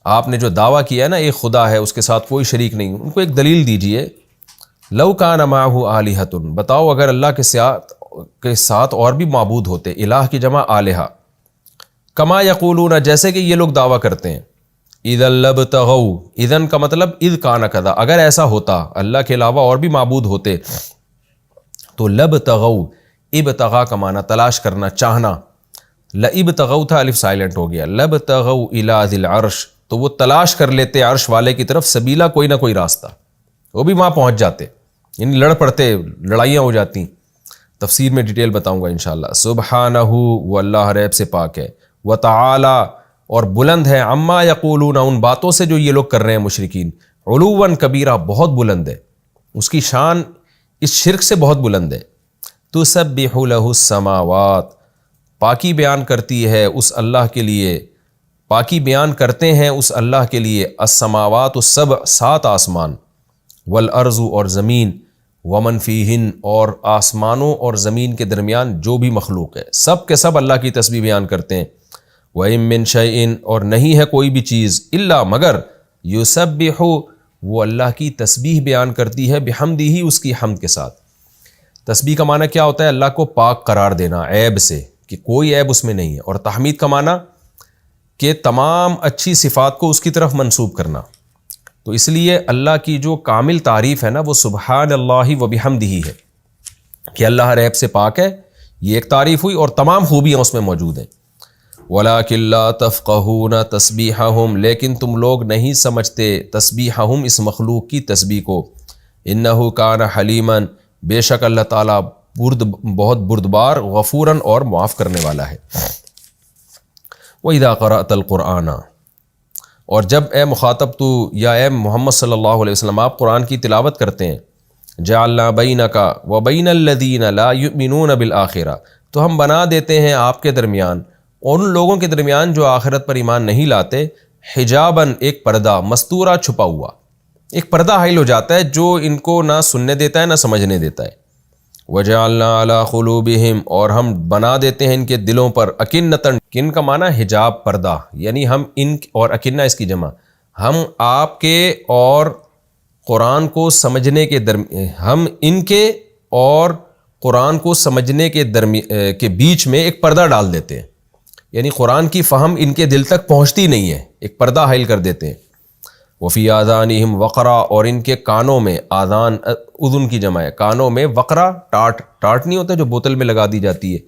آپ نے جو دعویٰ کیا ہے نا ایک خدا ہے، اس کے ساتھ کوئی شریک نہیں، ان کو ایک دلیل دیجئے. لَوْ كَانَ مَعَهُ آلِهَةٌ، بتاؤ اگر اللہ کے ساتھ اور بھی معبود ہوتے، الہ کی جمع آلہہ، کما یقولون، جیسے کہ یہ لوگ دعویٰ کرتے ہیں. اذا لبتغوا، اذن کا مطلب اذ کان کذا، اگر ایسا ہوتا اللہ کے علاوہ اور بھی معبود ہوتے تو لبتغوا، ابتغا کا معنی تلاش کرنا، چاہنا، لابتغوا تھا الف سائلنٹ ہو گیا، لبتغوا الی ذی العرش، تو وہ تلاش کر لیتے عرش والے کی طرف سبیلا، کوئی نہ کوئی راستہ، وہ بھی وہاں پہنچ جاتے، یعنی لڑ پڑتے، لڑائیاں ہو جاتی. تفسیر میں ڈیٹیل بتاؤں گا انشاءاللہ. سبحانہ، وہ اللہ ریب سے پاک ہے، وتعالی، اور بلند ہے، عما یقولون، ان باتوں سے جو یہ لوگ کر رہے ہیں مشرکین، علواً کبیرہ، بہت بلند ہے، اس کی شان اس شرک سے بہت بلند ہے. تسبح لہ السماوات، پاکی بیان کرتی ہے اس اللہ کے لیے، پاکی بیان کرتے ہیں اس اللہ کے لیے، السماوات السبع، 7 آسمان، والارض، اور زمین، ومن فیہن، اور آسمانوں اور زمین کے درمیان جو بھی مخلوق ہے، سب کے سب اللہ کی تسبیح بیان کرتے ہیں. وَإِن مِّن شَيْءٍ، اور نہیں ہے کوئی بھی چیز، الا مگر، یسبح، وہ اللہ کی تسبیح بیان کرتی ہے، بحمدہ، اس کی حمد کے ساتھ. تسبیح کا معنی کیا ہوتا ہے؟ اللہ کو پاک قرار دینا عیب سے، کہ کوئی عیب اس میں نہیں ہے. اور تحمید کا معنی کہ تمام اچھی صفات کو اس کی طرف منسوب کرنا. تو اس لیے اللہ کی جو کامل تعریف ہے نا وہ سبحان اللہ و بحمدہ ہے، کہ اللہ ہر عیب سے پاک ہے، یہ ایک تعریف ہوئی، اور تمام خوبیاں اس میں موجود ہیں. وَلَٰكِن لَّا تَفْقَهُونَ تَسْبِيحَهُمْ، لیکن تم لوگ نہیں سمجھتے تسبیحہم، اس مخلوق کی تسبیح کو. إِنَّهُ كَانَ حَلِيمًا، بے شک اللہ تعالیٰ بہت بردبار، غفوراً، اور معاف کرنے والا ہے. وَإِذَا قَرَأْتَ الْقُرْآنَ، اور جب اے مخاطب تو یا اے محمد صلی اللہ علیہ وسلم آپ قرآن کی تلاوت کرتے ہیں، جعلنا بینک وبین الذین لا یؤمنون بالآخرہ، تو ہم بنا دیتے ہیں آپ کے درمیان اور ان لوگوں کے درمیان جو آخرت پر ایمان نہیں لاتے، حجاباً، ایک پردہ، مستورہ، چھپا ہوا، ایک پردہ حائل ہو جاتا ہے جو ان کو نہ سننے دیتا ہے نہ سمجھنے دیتا ہے. وجعلنا علی قلوبہم، اور ہم بنا دیتے ہیں ان کے دلوں پر، اکنتاً، کن کا معنی حجاب، پردہ، یعنی ہم ان، اور اکنہ اس کی جمع، ہم آپ کے اور قرآن کو سمجھنے کے ہم ان کے اور قرآن کو سمجھنے کے بیچ میں ایک پردہ ڈال دیتے ہیں، یعنی قرآن کی فہم ان کے دل تک پہنچتی نہیں ہے، ایک پردہ حائل کر دیتے ہیں۔ وفی آذانہم وقرا، اور ان کے کانوں میں، آذان اذن کی جمع ہے، کانوں میں وقرا، ٹاٹ نہیں ہوتا جو بوتل میں لگا دی جاتی ہے،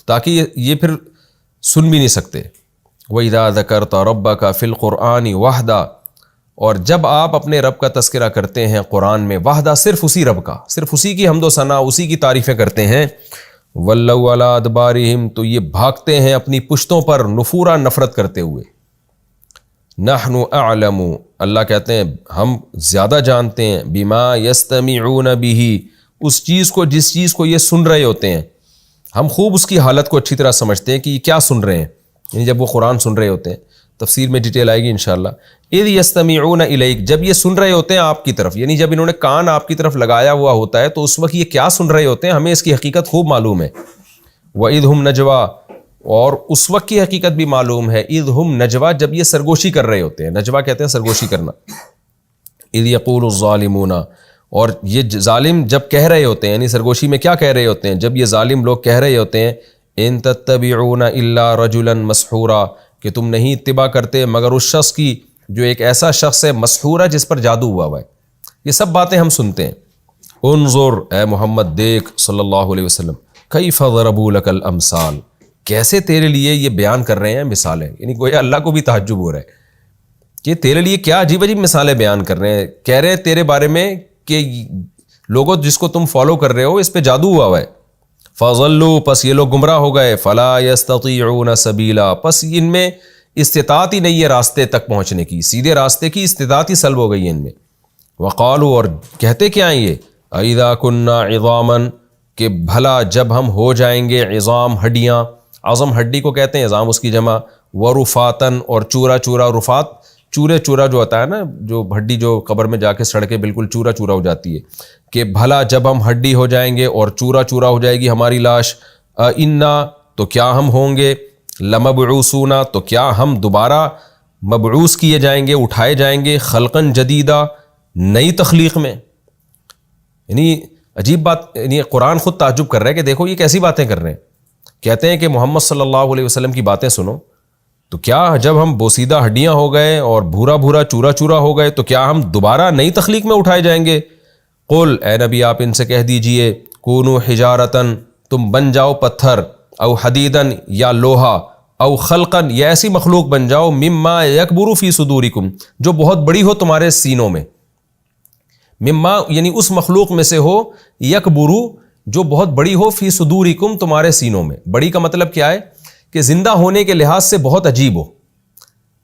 تاکہ یہ پھر سن بھی نہیں سکتے۔ وَإِذَا ذَكَرْتَ رَبَّكَ فِي الْقُرْآنِ وَحْدًا، اور جب آپ اپنے رب کا تذکرہ کرتے ہیں قرآن میں، وحدہ صرف اسی رب کا، صرف اسی کی حمد و ثنا، اسی کی تعریفیں کرتے ہیں، وَلَّوْا عَلَىٰ أَدْبَارِهِمْ، تو یہ بھاگتے ہیں اپنی پشتوں پر، نفورا، نفرت کرتے ہوئے۔ نحن اعلم، اللہ کہتے ہیں ہم زیادہ جانتے ہیں، بما یستمعون به، اس چیز کو جس چیز کو یہ سن رہے ہوتے ہیں، ہم خوب اس کی حالت کو اچھی طرح سمجھتے ہیں کہ یہ کیا سن رہے ہیں، یعنی جب وہ قرآن سن رہے ہوتے ہیں، تفسیر میں ڈیٹیل آئے گی انشاءاللہ۔ اذ یستمعون الیک، جب یہ سن رہے ہوتے ہیں آپ کی طرف، یعنی جب انہوں نے کان آپ کی طرف لگایا ہوا ہوتا ہے تو اس وقت یہ کیا سن رہے ہوتے ہیں، ہمیں اس کی حقیقت خوب معلوم ہے۔ وَإِذْ هُمْ نَجْوَىٰ، اور اس وقت کی حقیقت بھی معلوم ہے، اذ ہم نجوا، جب یہ سرگوشی کر رہے ہوتے ہیں، نجوا کہتے ہیں سرگوشی کرنا۔ اذ یقول الظالمون، اور یہ ظالم جب کہہ رہے ہوتے ہیں، یعنی سرگوشی میں کیا کہہ رہے ہوتے ہیں، جب یہ ظالم لوگ کہہ رہے ہوتے ہیں، ان تتبعون الا رجلا مسحورا، کہ تم نہیں اتباع کرتے مگر اس شخص کی جو ایک ایسا شخص ہے مسحورا، جس پر جادو ہوا ہوا ہے۔ یہ سب باتیں ہم سنتے ہیں۔ انظر، اے محمد دیکھ صلی اللہ علیہ وسلم، کیف ضربوا لک الامثال، کیسے تیرے لیے یہ بیان کر رہے ہیں مثالیں، یعنی گویا اللہ کو بھی تعجب ہو رہا ہے کہ تیرے لیے کیا عجیب عجیب مثالیں بیان کر رہے ہیں، کہہ رہے ہیں تیرے بارے میں کہ لوگوں جس کو تم فالو کر رہے ہو اس پہ جادو ہوا ہوا ہے۔ فضلوا، پس یہ لوگ گمراہ ہو گئے، فلا یستطیعون سبیلا، پس ان میں استطاعت ہی نہیں ہے راستے تک پہنچنے کی، سیدھے راستے کی استطاعت ہی سلب ہو گئی ہے ان میں۔ وقالوا، اور کہتے کیا ہیں یہ، اذا کنا عظاما، کہ بھلا جب ہم ہو جائیں گے عظام، ہڈیاں، عظم ہڈی کو کہتے ہیں، عظام اس کی جمع، ورفاتن، اور چورا چورا، رفات چورے چورا جو ہوتا ہے نا، جو ہڈی جو قبر میں جا کے سڑ کے بالکل چورا چورا ہو جاتی ہے، کہ بھلا جب ہم ہڈی ہو جائیں گے اور چورا چورا ہو جائے گی ہماری لاش، انا، تو کیا ہم ہوں گے، لمبعوثون، تو کیا ہم دوبارہ مبعوث کیے جائیں گے، اٹھائے جائیں گے، خلقاً جدیدہ، نئی تخلیق میں۔ یعنی عجیب بات، یعنی قرآن خود تعجب کر رہا ہے کہ دیکھو یہ کیسی باتیں کر رہے ہیں۔ کہتے ہیں کہ محمد صلی اللہ علیہ وسلم کی باتیں سنو، تو کیا جب ہم بوسیدہ ہڈیاں ہو گئے اور بھورا بھورا چورا چورا ہو گئے تو کیا ہم دوبارہ نئی تخلیق میں اٹھائے جائیں گے؟ قل، اے نبی آپ ان سے کہہ دیجئے، کونو حجارتن، تم بن جاؤ پتھر، او حدیدن، یا لوہا، او خلقن، یا ایسی مخلوق بن جاؤ، مما یکبر فی صدورکم، جو بہت بڑی ہو تمہارے سینوں میں، مما یعنی اس مخلوق میں سے ہو، یکبرو جو بہت بڑی ہو، فی صدورکم تمہارے سینوں میں۔ بڑی کا مطلب کیا ہے کہ زندہ ہونے کے لحاظ سے بہت عجیب ہو،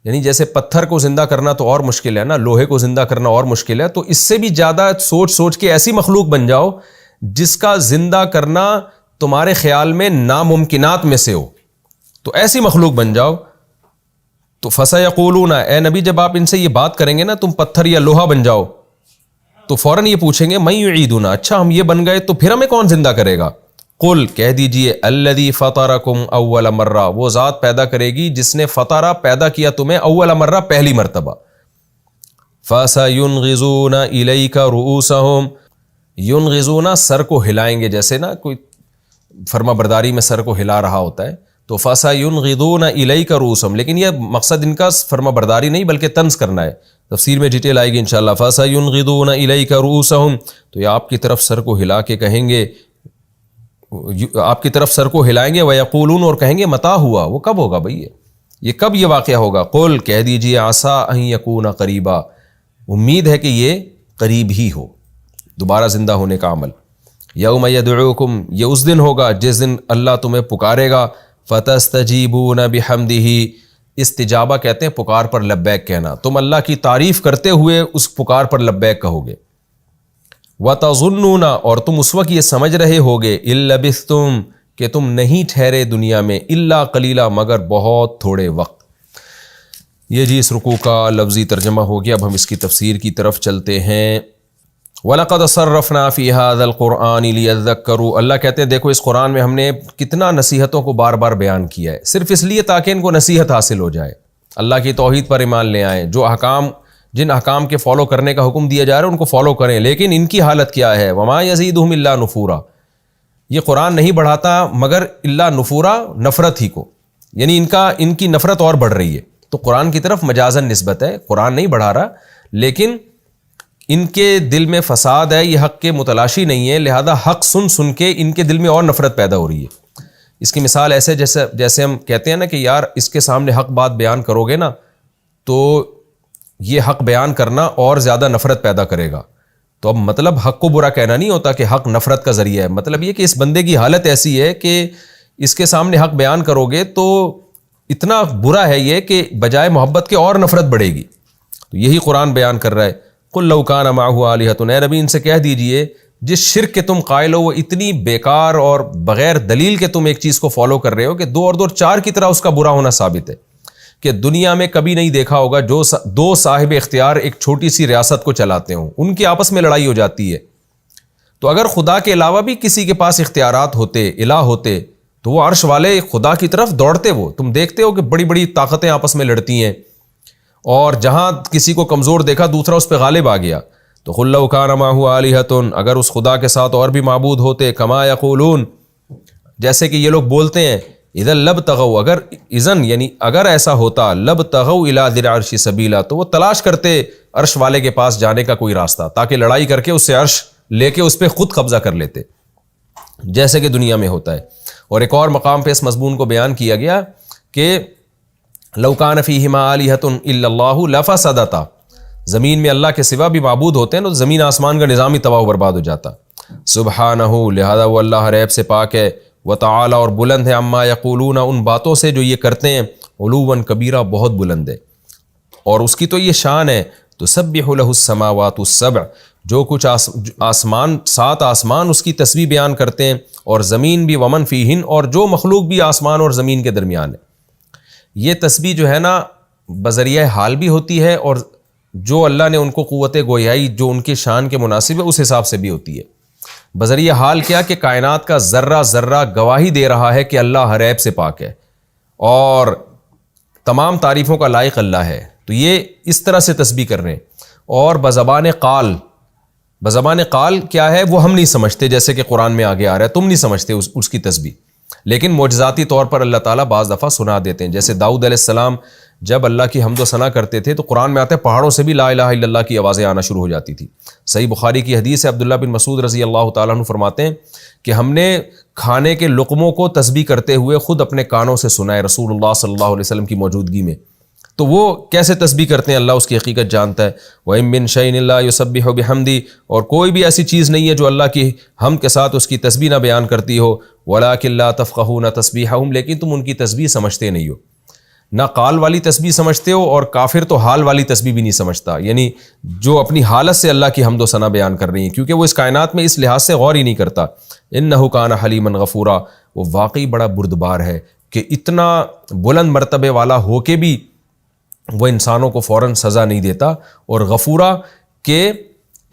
یعنی جیسے پتھر کو زندہ کرنا تو اور مشکل ہے نا، لوہے کو زندہ کرنا اور مشکل ہے، تو اس سے بھی زیادہ سوچ سوچ کے ایسی مخلوق بن جاؤ جس کا زندہ کرنا تمہارے خیال میں ناممکنات میں سے ہو، تو ایسی مخلوق بن جاؤ۔ تو فسیقولون، اے نبی جب آپ ان سے یہ بات کریں گے نا، تم پتھر یا لوہا بن جاؤ، تو فوراً یہ پوچھیں گے، من یعیدنا، اچھا ہم یہ بن گئے تو پھر ہمیں کون زندہ کرے گا؟ قل، کہہ دیجئے، الذی فطرکم اول مرہ، وہ ذات پیدا کرے گی جس نے فطرہ پیدا کیا تمہیں، اول مرہ پہلی مرتبہ۔ فسینغضون الیک رؤوسہم، ینغضون سر کو ہلائیں گے، جیسے نا کوئی فرما برداری میں سر کو ہلا رہا ہوتا ہے، تو فسینغضون الیک رؤوسہم، لیکن یہ مقصد ان کا فرما برداری نہیں بلکہ طنز کرنا ہے، تفسیر میں ڈیٹیل آئے گی انشاءاللہ۔ فسینغضون الیک رؤوسہم، تو یہ آپ کی طرف سر کو ہلا کے کہیں گے، آپ کی طرف سر کو ہلائیں گے، ویقولون، اور کہیں گے متى ہوا، وہ کب ہوگا بھئی، یہ کب یہ واقعہ ہوگا؟ قل، کہہ دیجئے، عسیٰ ان یکون قریبا، امید ہے کہ یہ قریب ہی ہو، دوبارہ زندہ ہونے کا عمل۔ یوم یدعوکم، یہ اس دن ہوگا جس دن اللہ تمہیں پکارے گا، فتستجیبون بحمدہ، استجابہ کہتے ہیں پکار پر لبیک کہنا، تم اللہ کی تعریف کرتے ہوئے اس پکار پر لبیک کہو گے۔ وَتَظُنُّونَ، اور تم اس وقت یہ سمجھ رہے ہوگے، إِن لَبِثْتُمْ، کہ تم نہیں ٹھہرے دنیا میں، إِلَّا قَلِيلًا، مگر بہت تھوڑے وقت۔ یہ جی اس رکوع کا لفظی ترجمہ ہو گیا، اب ہم اس کی تفسیر کی طرف چلتے ہیں۔ وَلَقَدْ صَرَّفْنَا فِي هَذَا الْقُرْآنِ لِيَذَّكَّرُوا، اللہ کہتے ہیں دیکھو اس قرآن میں ہم نے کتنا نصیحتوں کو بار بار بیان کیا ہے، صرف اس لیے تاکہ ان کو نصیحت حاصل ہو جائے، اللہ کی توحید پر ایمان لے آئیں، جو احکام جن احکام کے فالو کرنے کا حکم دیا جا رہا ہے ان کو فالو کریں، لیکن ان کی حالت کیا ہے؟ وما یزیدہم الا نفورا، یہ قرآن نہیں بڑھاتا مگر الا نفورا، نفرت ہی کو، یعنی ان کی نفرت اور بڑھ رہی ہے۔ تو قرآن کی طرف مجازن نسبت ہے، قرآن نہیں بڑھا رہا، لیکن ان کے دل میں فساد ہے، یہ حق کے متلاشی نہیں ہے، لہذا حق سن کے ان کے دل میں اور نفرت پیدا ہو رہی ہے۔ اس کی مثال ایسے جیسے ہم کہتے ہیں نا کہ یار اس کے سامنے حق بات بیان کرو گے نا تو یہ حق بیان کرنا اور زیادہ نفرت پیدا کرے گا۔ تو اب مطلب حق کو برا کہنا نہیں ہوتا کہ حق نفرت کا ذریعہ ہے، مطلب یہ کہ اس بندے کی حالت ایسی ہے کہ اس کے سامنے حق بیان کرو گے تو اتنا برا ہے یہ کہ بجائے محبت کے اور نفرت بڑھے گی۔ تو یہی قرآن بیان کر رہا ہے، قل لو کان معہ آلہۃ، اے نبی ان سے کہہ دیجئے جس شرک کے تم قائل ہو وہ اتنی بیکار اور بغیر دلیل کے تم ایک چیز کو فالو کر رہے ہو کہ 2 اور 2 4 کی طرح اس کا برا ہونا ثابت ہے، کہ دنیا میں کبھی نہیں دیکھا ہوگا جو 2 صاحب اختیار ایک چھوٹی سی ریاست کو چلاتے ہوں، ان کی آپس میں لڑائی ہو جاتی ہے۔ تو اگر خدا کے علاوہ بھی کسی کے پاس اختیارات ہوتے، الہ ہوتے، تو وہ عرش والے خدا کی طرف دوڑتے، وہ تم دیکھتے ہو کہ بڑی بڑی طاقتیں آپس میں لڑتی ہیں، اور جہاں کسی کو کمزور دیکھا دوسرا اس پہ غالب آ گیا۔ تو قل لو کان معہ آلہۃ، اگر اس خدا کے ساتھ اور بھی معبود ہوتے، کما یقولون، جیسے کہ یہ لوگ بولتے ہیں، اذا لابتغوا، اگر ایسا ہوتا، لابتغوا الی ذی العرش سبیلا، تو وہ تلاش کرتے عرش والے کے پاس جانے کا کوئی راستہ، تاکہ لڑائی کر کے اس سے عرش لے کے اس پہ خود قبضہ کر لیتے، جیسے کہ دنیا میں ہوتا ہے۔ اور ایک اور مقام پہ اس مضمون کو بیان کیا گیا کہ لو کان فیہما آلہۃ الا اللہ لفسدتا، زمین میں اللہ کے سوا بھی معبود ہوتے ہیں تو زمین آسمان کا نظام ہی تباہ و برباد ہو جاتا۔ سبحانہ، لہذا وہ اللہ ہر عیب سے پاک ہے، وتعالی، اور بلند ہے، عما یقولون، ان باتوں سے جو یہ کرتے ہیں، علوا کبیرہ، بہت بلند ہے، اور اس کی تو یہ شان ہے، تسبح له السماوات السبع، جو کچھ آسمان 7 آسمان اس کی تسبیح بیان کرتے ہیں، اور زمین بھی، ومن فیہن، اور جو مخلوق بھی آسمان اور زمین کے درمیان ہے۔ یہ تسبیح جو ہے نا بذریعہ حال بھی ہوتی ہے، اور جو اللہ نے ان کو قوت گویائی جو ان کے شان کے مناسب ہے اس حساب سے بھی ہوتی ہے۔ بذریعہ حال کیا کہ کائنات کا ذرہ ذرہ گواہی دے رہا ہے کہ اللہ ہر عیب سے پاک ہے اور تمام تعریفوں کا لائق اللہ ہے، تو یہ اس طرح سے تسبیح کر رہے ہیں۔ اور بزبان قال کیا ہے وہ ہم نہیں سمجھتے، جیسے کہ قرآن میں آگے آ رہا ہے، تم نہیں سمجھتے اس کی تسبیح، لیکن معجزاتی طور پر اللہ تعالیٰ بعض دفعہ سنا دیتے ہیں۔ جیسے داؤد علیہ السلام جب اللہ کی حمد و ثنا کرتے تھے تو قرآن میں آتے پہاڑوں سے بھی لا الہ الا اللہ کی آوازیں آنا شروع ہو جاتی تھی۔ صحیح بخاری کی حدیث ہے، عبداللہ بن مسعود رضی اللہ تعالیٰ عنہ فرماتے ہیں کہ ہم نے کھانے کے لقموں کو تسبیح کرتے ہوئے خود اپنے کانوں سے سنا ہے رسول اللہ صلی اللہ علیہ وسلم کی موجودگی میں۔ تو وہ کیسے تسبیح کرتے ہیں اللہ اس کی حقیقت جانتا ہے۔ وَإِن مِّن شَيْءٍ إِلَّا يُسَبِّحُ بِحَمْدِهِ، اور کوئی بھی ایسی چیز نہیں ہے جو اللہ کی حمد کے ساتھ اس کی تسبیح نہ بیان کرتی ہو۔ وَلَٰكِن لَّا تَفْقَهُونَ تَسْبِيحَهُمْ، لیکن تم ان کی تسبیح سمجھتے نہیں ہو، نہ قال والی تسبیح سمجھتے ہو، اور کافر تو حال والی تسبیح بھی نہیں سمجھتا، یعنی جو اپنی حالت سے اللہ کی حمد و ثنا بیان کر رہی ہیں، کیونکہ وہ اس کائنات میں اس لحاظ سے غور ہی نہیں کرتا۔ إِنَّهُ كَانَ حَلِيمًا غَفُورًا، وہ واقعی بڑا بردبار ہے کہ اتنا بلند مرتبے والا ہو کے بھی وہ انسانوں کو فوراً سزا نہیں دیتا، اور غفورا کہ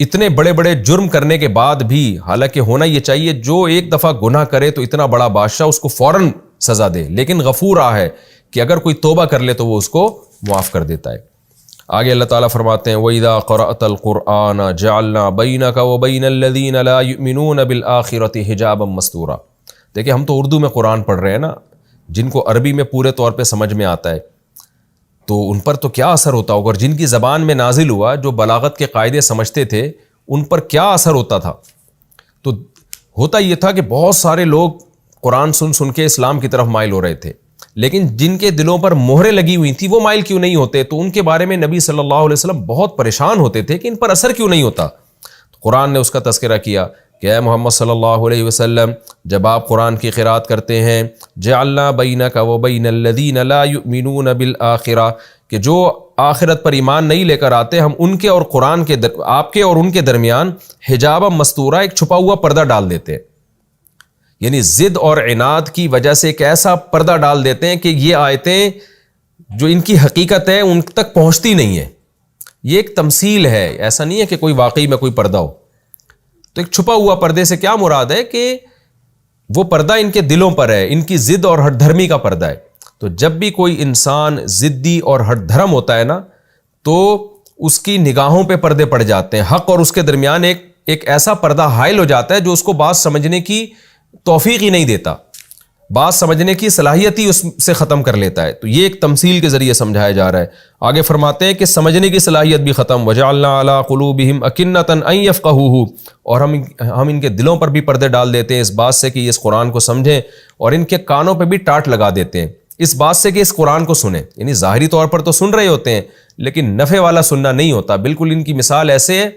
اتنے بڑے بڑے جرم کرنے کے بعد بھی، حالانکہ ہونا یہ چاہیے جو ایک دفعہ گناہ کرے تو اتنا بڑا بادشاہ اس کو فوراً سزا دے، لیکن غفورا ہے کہ اگر کوئی توبہ کر لے تو وہ اس کو معاف کر دیتا ہے۔ آگے اللہ تعالیٰ فرماتے ہیں وَإِذَا قَرَأْتَ الْقُرْآنَ جَعَلْنَا بَيْنَكَ وَبَيْنَ الَّذِينَ لَا يُؤْمِنُونَ بِالْآخِرَةِ حِجَابًا مَسْتُورًا۔ دیکھیں ہم تو اردو میں قرآن پڑھ رہے ہیں نا، جن کو عربی میں پورے طور پہ سمجھ میں آتا ہے تو ان پر تو کیا اثر ہوتا ہوگا، اور جن کی زبان میں نازل ہوا، جو بلاغت کے قاعدے سمجھتے تھے، ان پر کیا اثر ہوتا تھا۔ تو ہوتا یہ تھا کہ بہت سارے لوگ قرآن سن کے اسلام کی طرف مائل ہو رہے تھے، لیکن جن کے دلوں پر مہریں لگی ہوئی تھیں وہ مائل کیوں نہیں ہوتے، تو ان کے بارے میں نبی صلی اللہ علیہ وسلم بہت پریشان ہوتے تھے کہ ان پر اثر کیوں نہیں ہوتا۔ قرآن نے اس کا تذکرہ کیا کہ اے محمد صلی اللہ علیہ وسلم، جب آپ قرآن کی قرات کرتے ہیں، جعلنا بینک وبین الذین لا یؤمنون بالآخرہ، کہ جو آخرت پر ایمان نہیں لے کر آتے، ہم ان کے اور قرآن کے آپ کے اور ان کے درمیان حجاب مستورہ، ایک چھپا ہوا پردہ ڈال دیتے ہیں، یعنی ضد اور عناد کی وجہ سے ایک ایسا پردہ ڈال دیتے ہیں کہ یہ آیتیں جو ان کی حقیقت ہے ان تک پہنچتی نہیں ہے۔ یہ ایک تمثیل ہے، ایسا نہیں ہے کہ کوئی واقعی میں کوئی پردہ ہو۔ تو ایک چھپا ہوا پردے سے کیا مراد ہے کہ وہ پردہ ان کے دلوں پر ہے، ان کی ضد اور ہٹ دھرمی کا پردہ ہے۔ تو جب بھی کوئی انسان ضدی اور ہٹ دھرم ہوتا ہے نا، تو اس کی نگاہوں پہ پردے پڑ جاتے ہیں، حق اور اس کے درمیان ایک ایسا پردہ حائل ہو جاتا ہے جو اس کو بات سمجھنے کی توفیق ہی نہیں دیتا، بات سمجھنے کی صلاحیت ہی اس سے ختم کر لیتا ہے۔ تو یہ ایک تمثیل کے ذریعے سمجھایا جا رہا ہے۔ آگے فرماتے ہیں کہ سمجھنے کی صلاحیت بھی ختم، وَجَعَلْنَا عَلَىٰ قُلُوبِهِمْ أَكِنَّةً أَن يَفْقَهُوهُ، اور ہم ان کے دلوں پر بھی پردے ڈال دیتے ہیں اس بات سے کہ یہ اس قرآن کو سمجھیں، اور ان کے کانوں پہ بھی ٹاٹ لگا دیتے ہیں اس بات سے کہ اس قرآن کو سنیں، یعنی ظاہری طور پر تو سن رہے ہوتے ہیں لیکن نفع والا سننا نہیں ہوتا۔ بالکل ان کی مثال ایسے ہے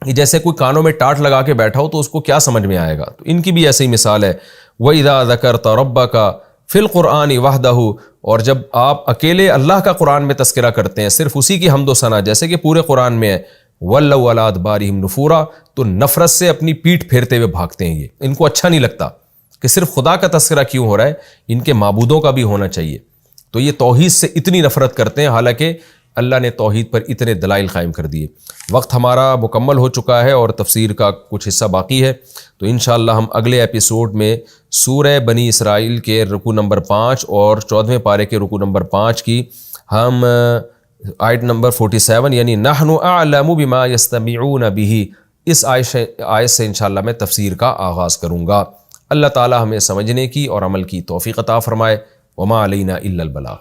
کہ جیسے کوئی کانوں میں ٹاٹ لگا کے بیٹھا ہو تو اس کو کیا سمجھ میں آئے گا، تو ان کی بھی ایسے ہی مثال ہے۔ وَإِذَا ذَكَرْتَ رَبَّكَ فِي الْقُرْآنِ وَحْدَهُ، اور جب آپ اکیلے اللہ کا قرآن میں تذکرہ کرتے ہیں، صرف اسی کی حمد و ثنا جیسے کہ پورے قرآن میں ہے، وَلَّوْا عَلَىٰ أَدْبَارِهِمْ نُفُورًا، تو نفرت سے اپنی پیٹھ پھیرتے ہوئے بھاگتے ہیں۔ یہ ان کو اچھا نہیں لگتا کہ صرف خدا کا تذکرہ کیوں ہو رہا ہے، ان کے معبودوں کا بھی ہونا چاہیے، تو یہ توحید سے اتنی نفرت کرتے ہیں، حالانکہ اللہ نے توحید پر اتنے دلائل قائم کر دیے۔ وقت ہمارا مکمل ہو چکا ہے اور تفسیر کا کچھ حصہ باقی ہے، تو انشاءاللہ ہم اگلے ایپیسوڈ میں سورہ بنی اسرائیل کے رکوع نمبر 5 اور 14ویں پارے کے رکوع نمبر 5 کی ہم آیت نمبر 47 یعنی نحن اعلم بما یستمعون بہ، اس آیت سے انشاءاللہ میں تفسیر کا آغاز کروں گا۔ اللہ تعالی ہمیں سمجھنے کی اور عمل کی توفیق عطا فرمائے۔ وما علینا الا البلاغ۔